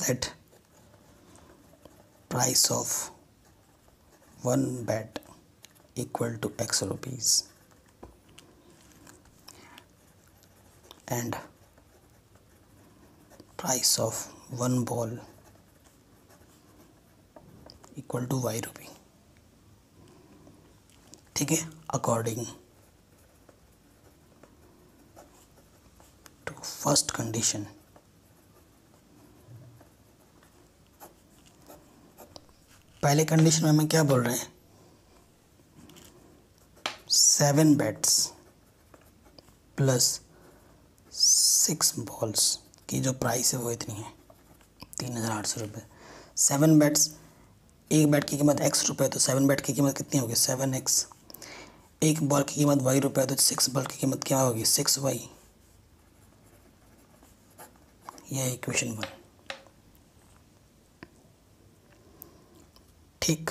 let price of 1 bat equal to x rupees and price of 1 ball equal to y rupee. ठीक है, अकॉर्डिंग टू फर्स्ट कंडीशन पहले कंडीशन में हमें क्या बोल रहे हैं, 7 बैट्स प्लस 6 बॉल्स की जो प्राइस है वो इतनी है 3,800 रुपये। 7 बैट्स, एक बैट की कीमत x रुपये, तो 7 बैट की कीमत कितनी होगी 7x। एक बॉल की कीमत y रुपये, तो 6 बॉल की कीमत क्या होगी 6y। यह है इक्वेशन 1। ठीक,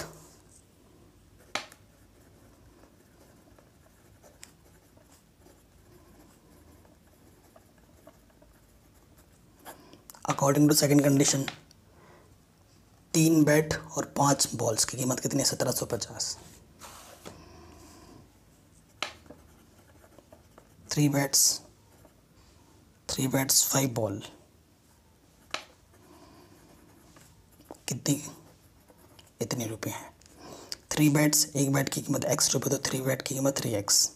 according to second condition 3 bat और 5 बॉल्स की कीमत कितनी है 1750। 3 बैट्स 5 बॉल कितनी, इतने रुपये हैं। 3 बैट्स, एक बैट की कीमत x रुपये, तो 3 बैट की कीमत 3x।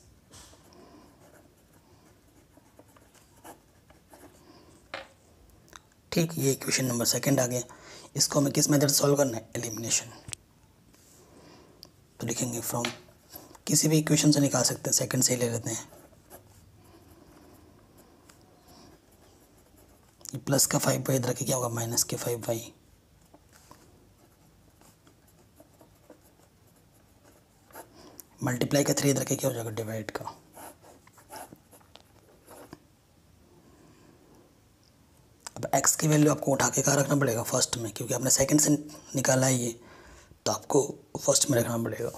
ठीक, ये इक्वेशन नंबर 2 आ गया। इसको हमें किस मेथड सॉल्व करना है, एलिमिनेशन। तो लिखेंगे फ्रॉम, किसी भी इक्वेशन से निकाल सकते हैं, सेकंड से ही ले लेते हैं। ये प्लस का 5y इधर के क्या होगा माइनस के 5y, मल्टीप्लाई का 3 इधर के क्या हो जाएगा डिवाइड का। अब x की वैल्यू आपको उठा के कहाँ रखना पड़ेगा फर्स्ट में, क्योंकि आपने सेकंड से निकाला है ये, तो आपको फर्स्ट में रखना पड़ेगा।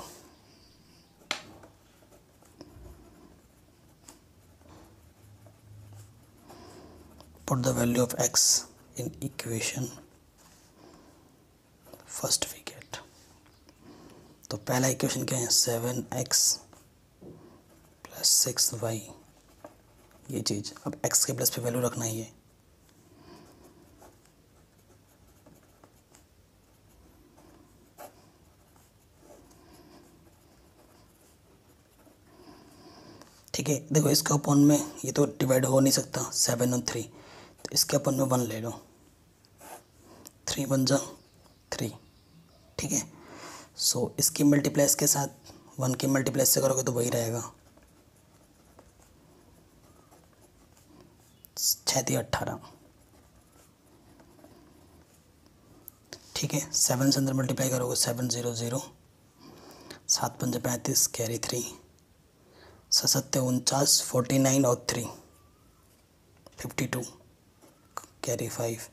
Put the value of x in equation first we get. तो पहला इक्वेशन क्या है 7x प्लस 6y, ये चीज़। अब x के प्लस पे वैल्यू रखना ही है। ठीक है, देखो इसका अपन में ये तो डिवाइड हो नहीं सकता 7 और 3, तो इसके अपन में 1 ले लो, 3 1 जा 3। ठीक है, सो इसकी मल्टीप्लाई इसके साथ 1 की मल्टीप्लाई से करोगे तो वही रहेगा 6 18। ठीक है, 7 से अंदर मल्टीप्लाई करोगे 7 0 0, 7 5 35 कैरी 3, 7 49 49 और 3 52 कैरी 5,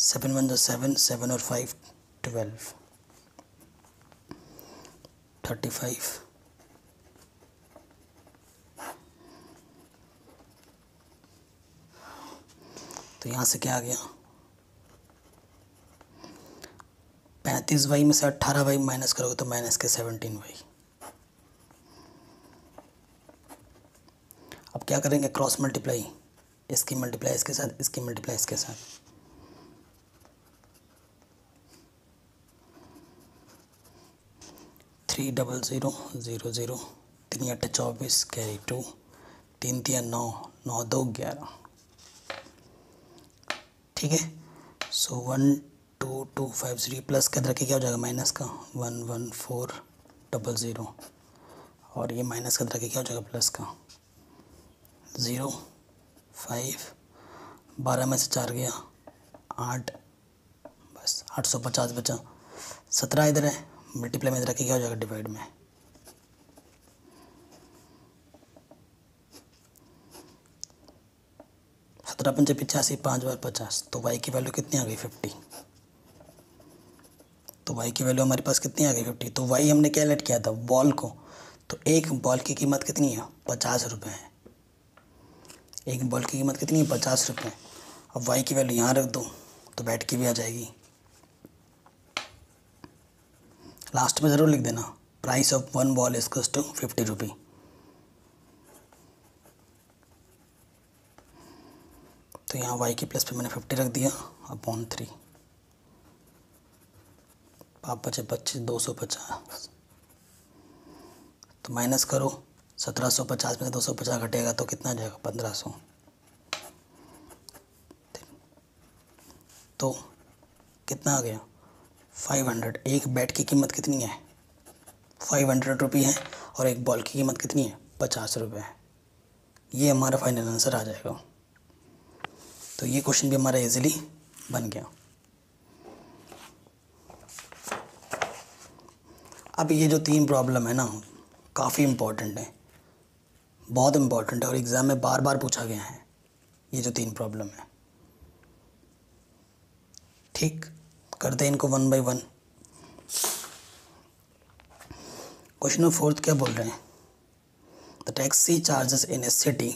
7 1 7 7 और 5 12 35। तो यहाँ से क्या आ गया 35y में से 18y माइनस करोगे तो माइनस के 17y। अब क्या करेंगे क्रॉस मल्टीप्लाई, इसकी मल्टीप्लाई इसके साथ, इसकी मल्टीप्लाई इसके साथ। Three 0 0 0 0, 3 8 24 carry 2, 3 3 9 9 2 11। ठीक है, सो 1 2 2 5 0 प्लस के अंदर के क्या हो जाएगा माइनस का 1 1 4 0 0, और ये माइनस के अंदर के क्या हो जाएगा प्लस का 0 5, 12 में से 4 गया 8, बस 850 बचा। 17 इधर है, मल्टीप्लाई में इधर के क्या हो जाएगा डिवाइड में। सत्रह 5 85, 5 बार 50, तो y की वैल्यू कितनी आ गई 50। तो y की वैल्यू हमारे पास कितनी आ गई 50। तो y हमने क्या लेट किया था बॉल को, तो एक बॉल की कीमत कितनी है 50 रुपये है। एक बॉल की कीमत कितनी है 50 रुपये। अब y की वैल्यू यहाँ रख दो तो बैट की भी आ जाएगी। लास्ट में ज़रूर लिख देना price of 1 ball is to 50 रुपये। तो यहाँ y की प्लस पे मैंने 50 रख दिया अपॉन 3, आप बचे 25 250, तो माइनस करो 1750 में 250 घटेगा तो कितना आ जाएगा 1500। तो कितना आ गया 500। एक बैट की कीमत कितनी है 500 रुपये है और एक बॉल की कीमत कितनी है 50 रुपये है। ये हमारा फाइनल आंसर आ जाएगा। तो ये क्वेश्चन भी हमारा इजीली बन गया। अब ये जो 3 प्रॉब्लम है ना, काफ़ी इम्पोर्टेंट है, बहुत इम्पोर्टेंट है और एग्ज़ाम में बार बार पूछा गया है। ये जो 3 प्रॉब्लम है, ठीक, करते हैं इनको 1 बाय 1। क्वेश्चन नंबर 4 क्या बोल रहे हैं? The taxi charges in A city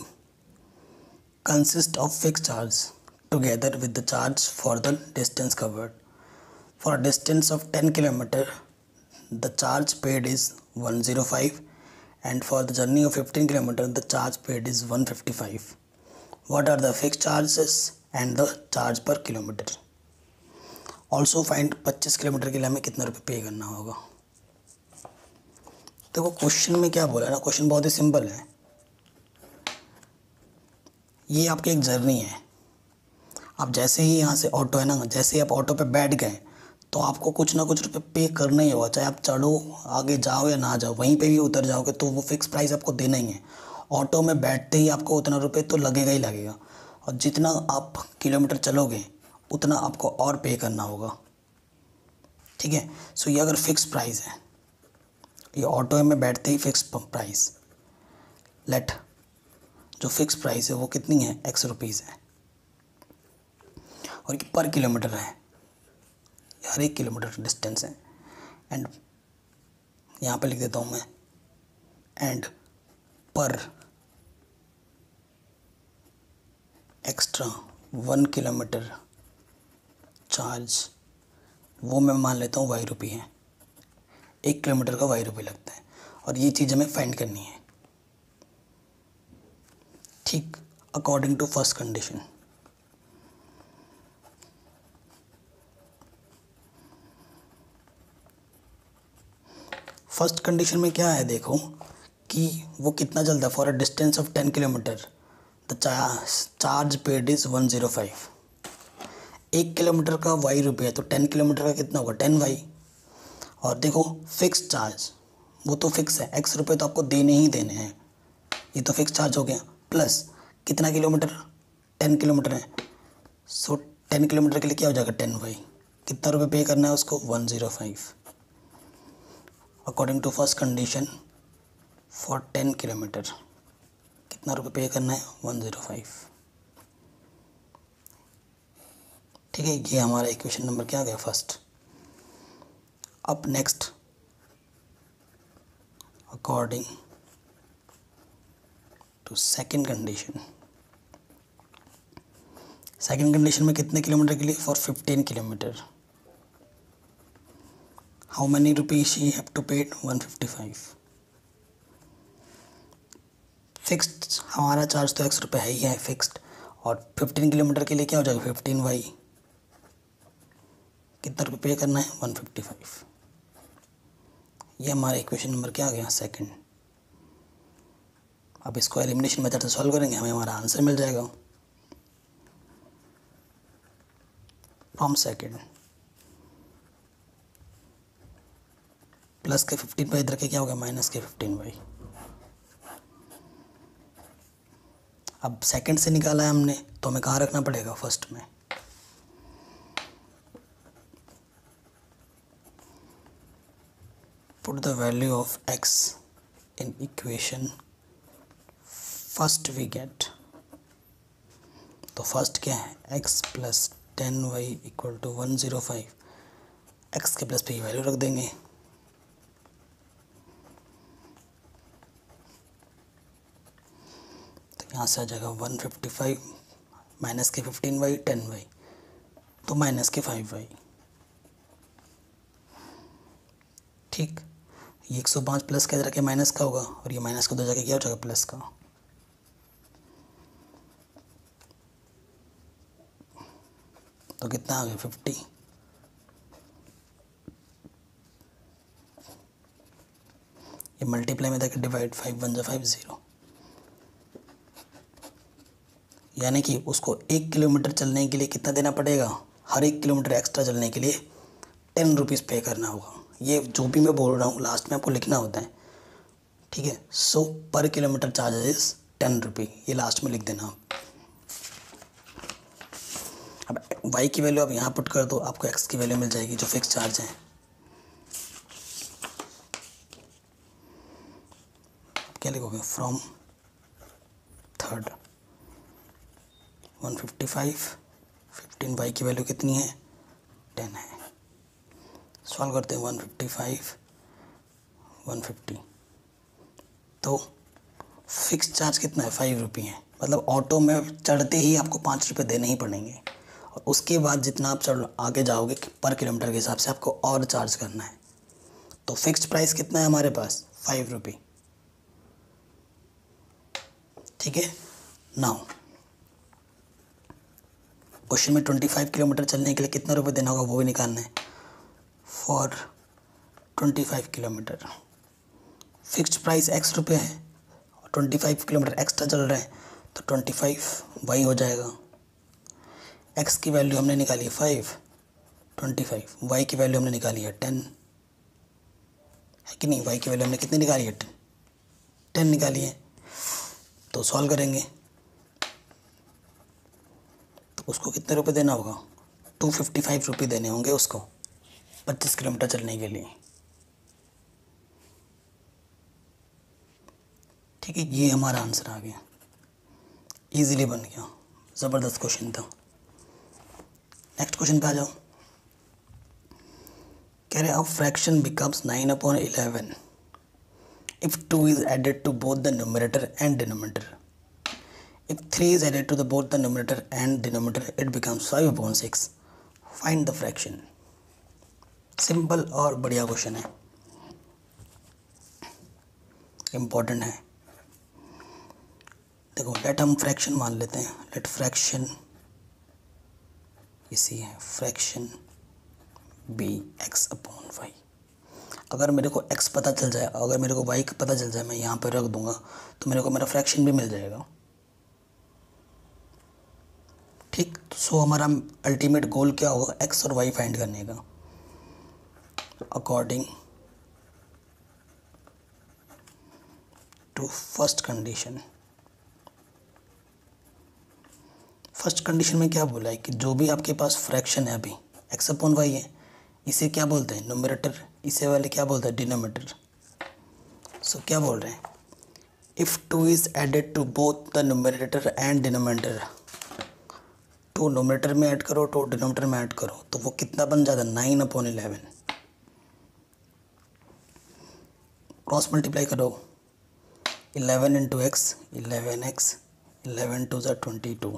consist of fix charge together with the charge for the distance covered. For a distance of 10 kilometre the charge paid is 105 and for the journey of 15 km the charge paid is 155. What are the fixed charges and the charge per kilometer? Also find 25 kilometre के लिए हमें कितना रुपये पे करना होगा। देखो question में क्या बोला है ना, क्वेश्चन बहुत ही सिंपल है। ये आपकी एक जर्नी है। आप जैसे ही यहाँ से ऑटो है ना, जैसे ही आप ऑटो पे बैठ गए तो आपको कुछ ना कुछ रुपये पे करना ही होगा, चाहे आप चढ़ो, आगे जाओ या ना जाओ, वहीं पे भी उतर जाओगे तो वो फिक्स प्राइस आपको देना ही है। ऑटो में बैठते ही आपको उतना रुपये तो लगेगा ही लगेगा, और जितना आप किलोमीटर चलोगे उतना आपको और पे करना होगा, ठीक है। सो ये अगर फिक्स प्राइस है, ये ऑटो में बैठते ही फिक्स प्राइस, लेट जो फिक्स प्राइस है वो कितनी है, X रुपीज़ है, और ये पर किलोमीटर है, हर 1 किलोमीटर डिस्टेंस है। एंड यहाँ पे लिख देता हूँ मैं, एंड पर एक्स्ट्रा 1 किलोमीटर चार्ज, वो मैं मान लेता हूँ Y रुपये है। 1 किलोमीटर का Y रुपये लगता है, और ये चीज़ हमें फाइंड करनी है, ठीक, according to first condition. First condition में क्या है, देखो कि वो कितना चलता है। For a distance of 10 kilometre the charge paid is 105। 1 kilometre का Y रुपये है तो 10 किलोमीटर का कितना होगा, 10Y। और देखो फिक्स चार्ज, वो तो फिक्स है, X रुपये तो आपको देने ही देने हैं, ये तो फिक्स चार्ज हो गया। प्लस कितना किलोमीटर, 10 किलोमीटर है, सो 10 किलोमीटर के लिए क्या हो जाएगा, 10Y। कितना रुपये पे करना है उसको, 105। According to first condition for 10 kilometre कितना रुपये पे करना है, 105, ठीक है। ये हमारा इक्वेशन नंबर क्या आ गया, फर्स्ट। अब next, according to second condition. Second condition में कितने किलोमीटर के लिए, for 15 kilometre how many rupees she have to paid, 155। Fixed हमारा चार्ज तो X रुपये है ही है फिक्स्ड, और 15 किलोमीटर के लिए क्या हो जाएगा, 15Y। कितना रुपये पे करना है, 155। ये हमारा इक्वेशन नंबर क्या आ गया, सेकंड। अब इसको एलिमिनेशन मेथड से सॉल्व करेंगे, हमें हमारा आंसर मिल जाएगा। फ्रॉम सेकंड प्लस के 15Y इधर के क्या होगा, माइनस के 15Y। अब सेकंड से निकाला है हमने तो हमें कहाँ रखना पड़ेगा, फर्स्ट में। Put the value of X in equation first we get. तो फर्स्ट क्या है, X plus 10Y equal to 105। X के प्लस पे की वैल्यू रख देंगे, यहाँ से आ जाएगा 155 माइनस के 15Y 10Y, तो माइनस के 5Y, ठीक। ये 105 प्लस का इधर के माइनस का होगा, और ये माइनस का उधर जाके क्या हो जाएगा, प्लस का। तो कितना आ गया, 50। ये मल्टीप्लाई में जाके डिवाइड, 5 1 5 0, यानी कि उसको 1 किलोमीटर चलने के लिए कितना देना पड़ेगा, हर 1 किलोमीटर एक्स्ट्रा चलने के लिए 10 रुपीज़ पे करना होगा। ये जो भी मैं बोल रहा हूँ लास्ट में आपको लिखना होता है, ठीक है। सो पर किलोमीटर चार्जेस इज 10 रुपये, ये लास्ट में लिख देना आप। अब y की वैल्यू आप यहाँ पुट कर दो, आपको x की वैल्यू मिल जाएगी जो फिक्स चार्ज है। क्या लिखोगे, फ्रॉम थर्ड 155, 15 y की वैल्यू कितनी है 10 है। सॉल्व करते हैं 155 150, तो फिक्स चार्ज कितना है 5 रुपये है, मतलब ऑटो में चढ़ते ही आपको 5 रुपये देने ही पड़ेंगे, और उसके बाद जितना आप चढ़ आगे जाओगे पर किलोमीटर के हिसाब से आपको और चार्ज करना है। तो फिक्स्ड प्राइस कितना है हमारे पास 5 रुपये, ठीक है। नाउ क्वेश्चन में 25 किलोमीटर चलने के लिए कितना रुपये देना होगा वो भी निकालना है। For 25 kilometre fixed price x रुपये है और 25 किलोमीटर एक्स्ट्रा चल रहा है, तो 25 y हो जाएगा। x की वैल्यू हमने निकाली है 5, 25, y की वैल्यू हमने निकाली है 10, है कि नहीं। y की वैल्यू हमने कितनी निकाली है 10 निकाली है। तो सॉल्व करेंगे तो उसको कितने रुपए देना होगा 255 रुपये देने होंगे उसको 25 किलोमीटर चलने के लिए, ठीक है। ये हमारा आंसर आ गया, इजीली बन गया, ज़बरदस्त क्वेश्चन था। नेक्स्ट क्वेश्चन पे आ जाओ। कह रहे of fraction becomes 9/11 if 2 is added to both the numerator and denominator. If 3 is added to both the numerator and denominator, it becomes 5/6. Find the fraction. Simple और बढ़िया क्वेश्चन है, important है। देखो late हम फ्रैक्शन मान लेते हैं, late fraction इसी है, फ्रैक्शन बी x/y। अगर मेरे को x पता चल जाए, अगर मेरे को y पता चल जाए, मैं यहाँ पर रख दूंगा तो मेरे को मेरा फ्रैक्शन भी मिल जाएगा, ठीक। सो हमारा अल्टीमेट गोल क्या होगा x और y फाइंड करने का। According to first condition, first condition में क्या बोला है कि जो भी आपके पास फ्रैक्शन है अभी x/y है, इसे क्या बोलते हैं न्यूमरेटर, इसे वाले क्या बोलते हैं डिनोमिनेटर। सो क्या बोल रहे हैं, if 2 is added to both the numerator and denominator, 2 numerator में ऐड करो 2 डिनोमिनेटर में ऐड करो, तो वो कितना बन जाता है 9/11। क्रॉस मल्टीप्लाई करो 11 इंटू एक्स 11x, 11 2 ज़ा 22,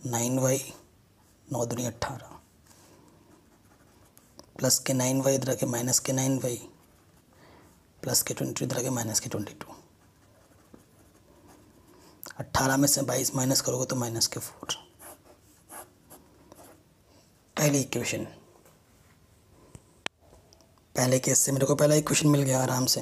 9y 9 दूनी 18, प्लस के 9y इधर के माइनस के 9y, प्लस के 22 इधर के माइनस के 22। 18 में से 22 माइनस करोगे तो माइनस के 4। पहली इक्वेशन, पहले केस से मेरे को पहला इक्वेशन मिल गया आराम से।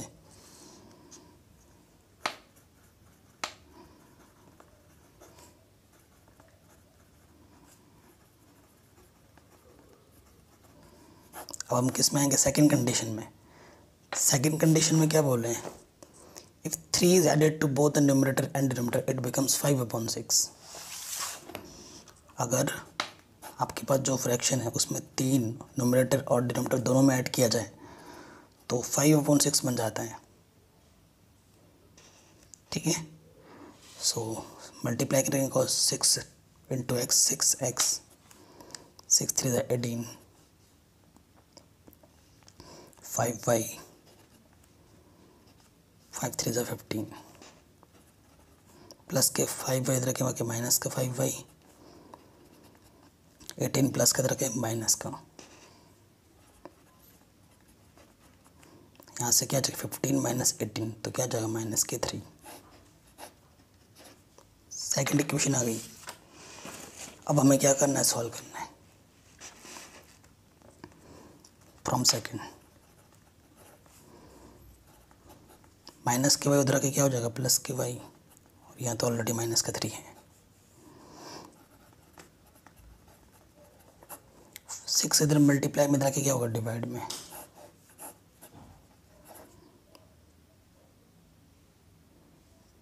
अब हम किस में आएंगे सेकंड कंडीशन में। सेकंड कंडीशन में क्या बोल रहे हैं, if 3 is added to both the numerator and denominator it becomes 5/6। अगर आपके पास जो फ्रैक्शन है उसमें 3 न्यूमरेटर और डिनोमिनेटर दोनों में ऐड किया जाए तो 5/6 बन जाता है, ठीक है। सो मल्टीप्लाई करेंगे को 6 इंटू एक्स 6x, 6 3 ज़ा 18, 5y, 5 3 ज़ा 15, प्लस के 5y इधर के बाकी माइनस का 5y, 18 प्लस का इधर के माइनस का, यहाँ से क्या जाएगा 15 माइनस 18 तो क्या जाएगा माइनस के 3। सेकंड इक्वेशन आ गई। अब हमें क्या करना है, सॉल्व करना है फ्रॉम सेकंड। माइनस के वाई उधर के क्या हो जाएगा प्लस के वाई, और यहाँ तो ऑलरेडी माइनस का 3 है। 6 इधर मल्टीप्लाई में जाके क्या होगा, डिवाइड में।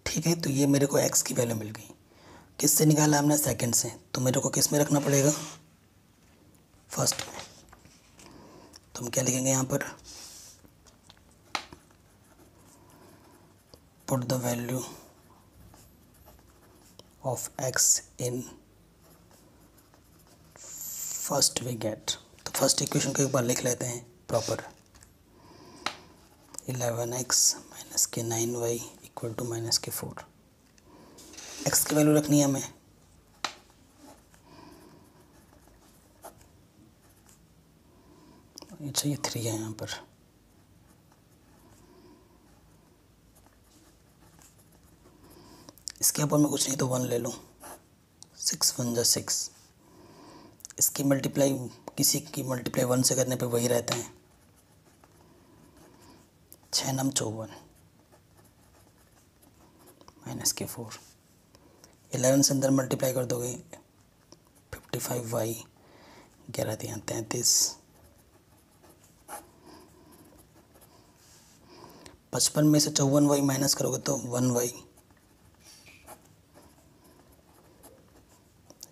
ठीक है, तो ये मेरे को x की वैल्यू मिल गई। किससे निकाला हमने, सेकंड से, तो मेरे को किस में रखना पड़ेगा, फर्स्ट में। तो हम क्या लिखेंगे यहाँ पर, put the value of x in first we get. तो फर्स्ट इक्वेशन को एक बार लिख लेते हैं प्रॉपर। 11x माइनस के 9y इक्वल टू माइनस के 4। x की वैल्यू रखनी है हमें, अच्छा ये 3 है यहाँ पर। इसके ऊपर में कुछ नहीं तो 1 ले लो, 6 1 जा 6। इसकी मल्टीप्लाई, किसी की मल्टीप्लाई 1 से करने पे वही रहता है, 6 9 54 माइनस के 4। 11 से अंदर मल्टीप्लाई कर दोगे 55y, 11 3 33। 55 में से 54y माइनस करोगे तो 1y।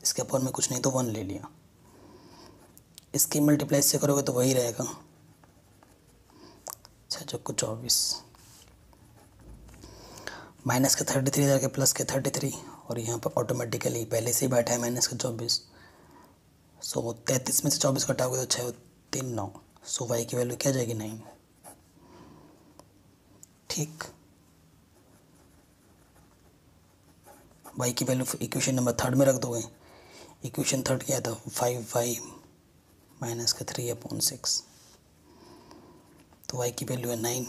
इसके ऊपर में कुछ नहीं तो 1 ले लिया। इसकी मल्टीप्लाई से करोगे तो वही रहेगा, 6 चौको 24 माइनस के 33 जाके प्लस के 33, और यहाँ पर ऑटोमेटिकली पहले से ही बैठा है माइनस के 24। सो 33 में से 24 घटाओगे तो 6 3 9। सो y की वैल्यू क्या जाएगी, 9। ठीक, y की वैल्यू इक्वेशन नंबर 3 में रख दोगे। इक्वेशन 3 क्या था, 5y माइनस का 3/6। तो y की वैल्यू है 9।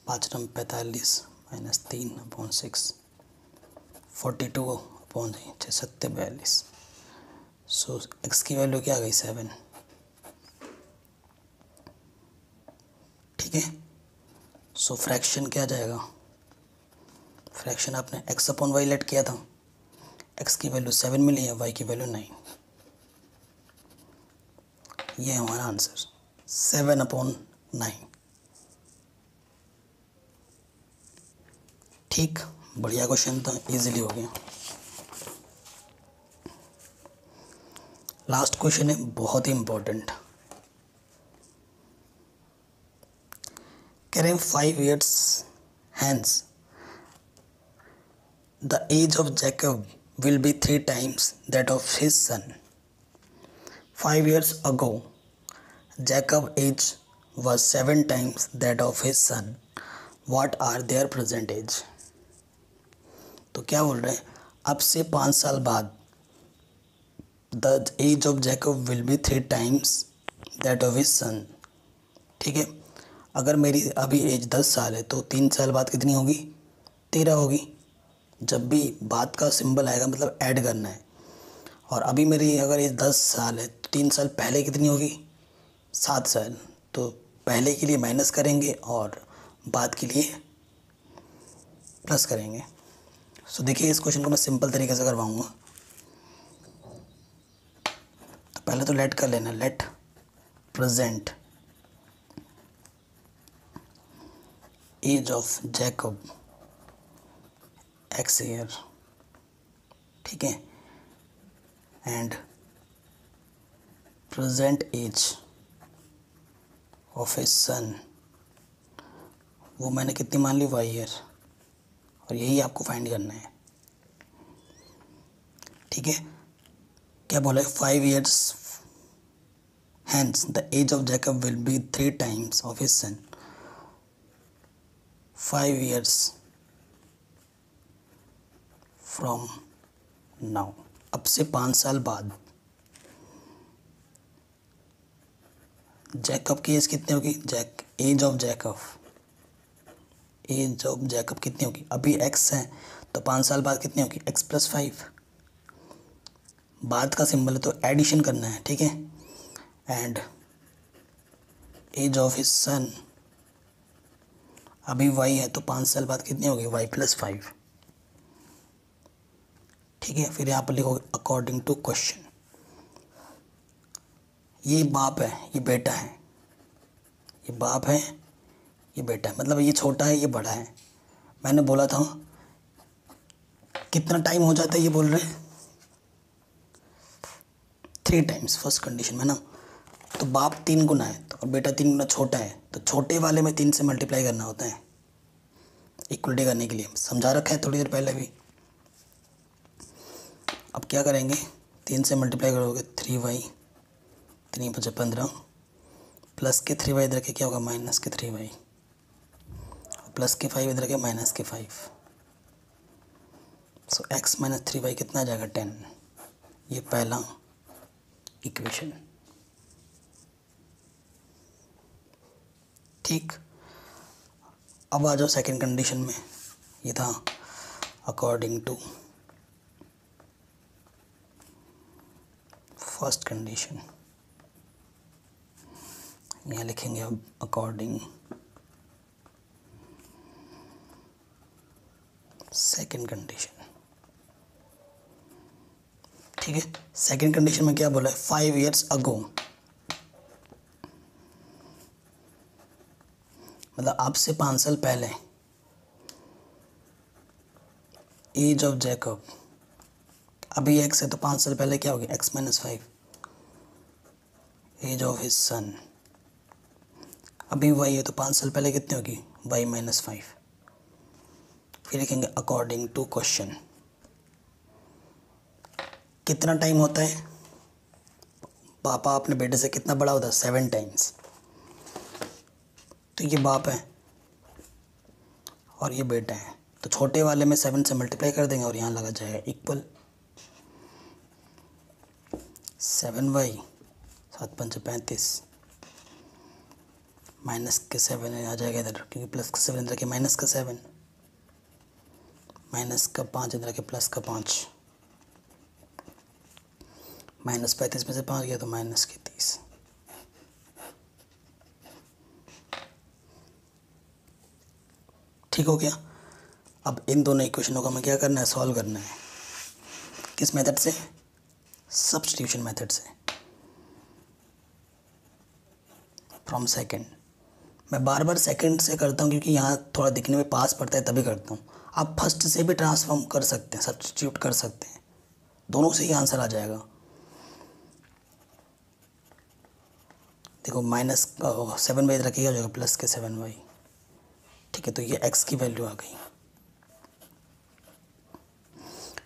5 9 45 माइनस 3/6, 42/6 7 42। सो x की वैल्यू क्या आ गई, 7। ठीक है, सो फ्रैक्शन क्या जाएगा, फ्रैक्शन आपने x/y लेट किया था, x की वैल्यू 7 मिली है, y की वैल्यू 9। ये है हमारा आंसर, 7/9। ठीक, बढ़िया क्वेश्चन था, इजीली हो गया। लास्ट क्वेश्चन है बहुत ही इंपॉर्टेंट। कह रहे हैं 5 years hence the age of Jacob will be 3 times that of his son. 5 years ago Jacob's age was 7 times that of his son. What are their present age? तो क्या बोल रहे हैं, अब से 5 साल बाद the age of Jacob will be 3 times that of his son. ठीक है, अगर मेरी अभी एज 10 साल है तो 3 साल बाद कितनी होगी, 13 होगी। जब भी बाद का सिंबल आएगा मतलब ऐड करना है। और अभी मेरी अगर एज 10 साल है तो 3 साल पहले कितनी होगी, 7 साल। तो पहले के लिए माइनस करेंगे और बाद के लिए प्लस करेंगे। सो देखिए, इस क्वेश्चन को मैं सिंपल तरीके से करवाऊँगा। तो पहले तो लेट कर लेना, let present age of Jacob x year. ठीक है, and present age of his son, वो मैंने कितनी मान ली, y ईयर। और यही आपको फाइंड करना है। ठीक है, क्या बोला है, 5 years hence the age of Jacob will be 3 times of his son. 5 years from now, अब से 5 साल बाद जैकब की एज कितनी होगी, एज ऑफ जैकब कितनी होगी, अभी x है तो 5 साल बाद कितनी होगी, x + 5। बाद का सिंबल है तो एडिशन करना है। ठीक है, and age of his son, अभी y है तो 5 साल बाद कितनी होगी, y + 5। ठीक है, फिर यहाँ पर लिखोगे अकॉर्डिंग टू क्वेश्चन। ये बाप है, ये बेटा है, ये बाप है, ये बेटा है, मतलब ये छोटा है, ये बड़ा है। मैंने बोला था कितना टाइम हो जाता है, ये बोल रहे हैं 3 टाइम्स फर्स्ट कंडीशन में ना। तो बाप 3 गुना है तो और बेटा 3 गुना छोटा है, तो छोटे वाले में 3 से मल्टीप्लाई करना होता है इक्वलिटी करने के लिए, समझा रखा है थोड़ी देर पहले भी। अब क्या करेंगे, 3 से मल्टीप्लाई करोगे 3y, 3 × 5 = 15, प्लस के 3y इधर के क्या होगा माइनस के 3y, प्लस के 5 इधर के माइनस के 5। सो x - 3y कितना आ जाएगा 10। ये पहला इक्वेशन। ठीक, अब आ जाओ सेकंड कंडीशन में। ये था अकॉर्डिंग टू फर्स्ट कंडीशन, यहाँ लिखेंगे अब अकॉर्डिंग सेकंड कंडीशन। ठीक है, सेकंड कंडीशन में क्या बोला है, 5 years अगो, मतलब आपसे 5 साल पहले, एज ऑफ जैकब, अभी x है तो 5 साल पहले क्या होगी x - 5, age of his son, अभी y है तो 5 साल पहले कितनी होगी y - 5। फिर लिखेंगे अकॉर्डिंग टू क्वेश्चन, कितना टाइम होता है, पापा अपने बेटे से कितना बड़ा होता है 7 टाइम्स। तो ये बाप है और ये बेटा है, तो छोटे वाले में 7 से मल्टीप्लाई कर देंगे और यहाँ लगा जाएगा इक्वल 7y, 7 × 5 = 35, माइनस के 7 आ जाएगा इधर, क्योंकि प्लस का 7 इधर के माइनस का 7, माइनस का 5 इधर के प्लस का 5, माइनस 35 में से 5 गया तो माइनस के 30। ठीक हो गया। अब इन दोनों इक्वेशनों को हमें क्या करना है, सॉल्व करना है। किस मेथड से, सब्स्टिट्यूशन मेथड से, फ्रॉम सेकंड। मैं बार बार सेकंड से करता हूँ क्योंकि यहाँ थोड़ा दिखने में पास पड़ता है तभी करता हूँ। आप फर्स्ट से भी ट्रांसफॉर्म कर सकते हैं, सब्स्टिट्यूट कर सकते हैं, दोनों से ही आंसर आ जाएगा। देखो माइनस 7y इधर क्या हो जाएगा प्लस के 7y। ठीक है, तो ये x की वैल्यू आ गई।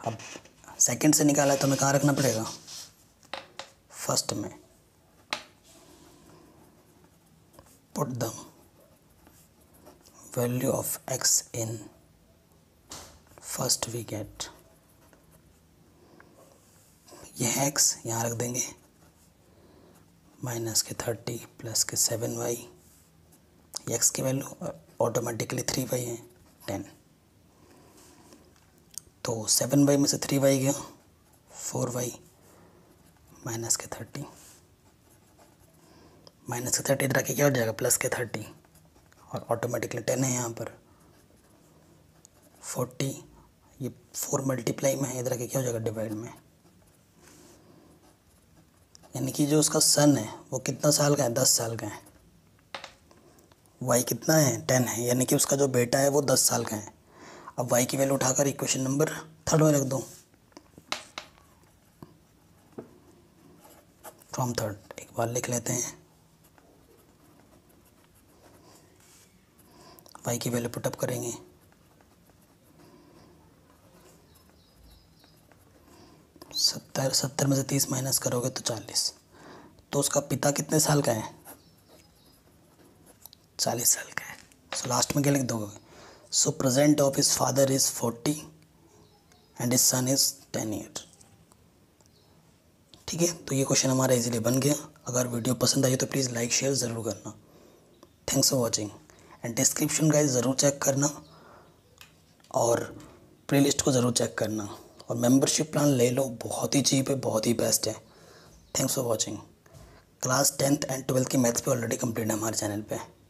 अब सेकंड से निकाला है तो हमें कहाँ रखना पड़ेगा, फर्स्ट में। Put the value of x in first we get, ये है x, यहाँ रख देंगे माइनस के 30 प्लस के 7y, x की वैल्यू ऑटोमेटिकली 3y है 10। तो 7y में से 3y गया 4y, माइनस के 30, माइनस के 30 इधर के क्या हो जाएगा प्लस के 30, और ऑटोमेटिकली 10 है यहाँ पर 40, ये 4 मल्टीप्लाई में है, इधर के क्या हो जाएगा डिवाइड में। यानी कि जो उसका सन है वो कितना साल का है, 10 साल का है। y कितना है 10 है, यानी कि उसका जो बेटा है वो 10 साल का है। अब y की वैल्यू उठाकर इक्वेशन नंबर 3 में रख दो, फ्रॉम 3 एक बार लिख लेते हैं। y की वैल्यू पुटअप करेंगे, सत्तर में से 30 माइनस करोगे तो 40। तो उसका पिता कितने साल का है, 40 साल का है। सो लास्ट में क्या लिख दोगे, सो present of his father is 40 and his son is 10 year. ठीक है, तो ये क्वेश्चन हमारा इजीली बन गया। अगर वीडियो पसंद आई तो प्लीज़ लाइक शेयर ज़रूर करना। Thanks for watching and description guys ज़रूर चेक करना और प्लेलिस्ट को ज़रूर चेक करना और मेंबरशिप प्लान ले लो, बहुत ही चीप है, बहुत ही बेस्ट है। Thanks for watching. Class 10th and 12th की मैथ्स पे ऑलरेडी कंप्लीट है हमारे चैनल पे।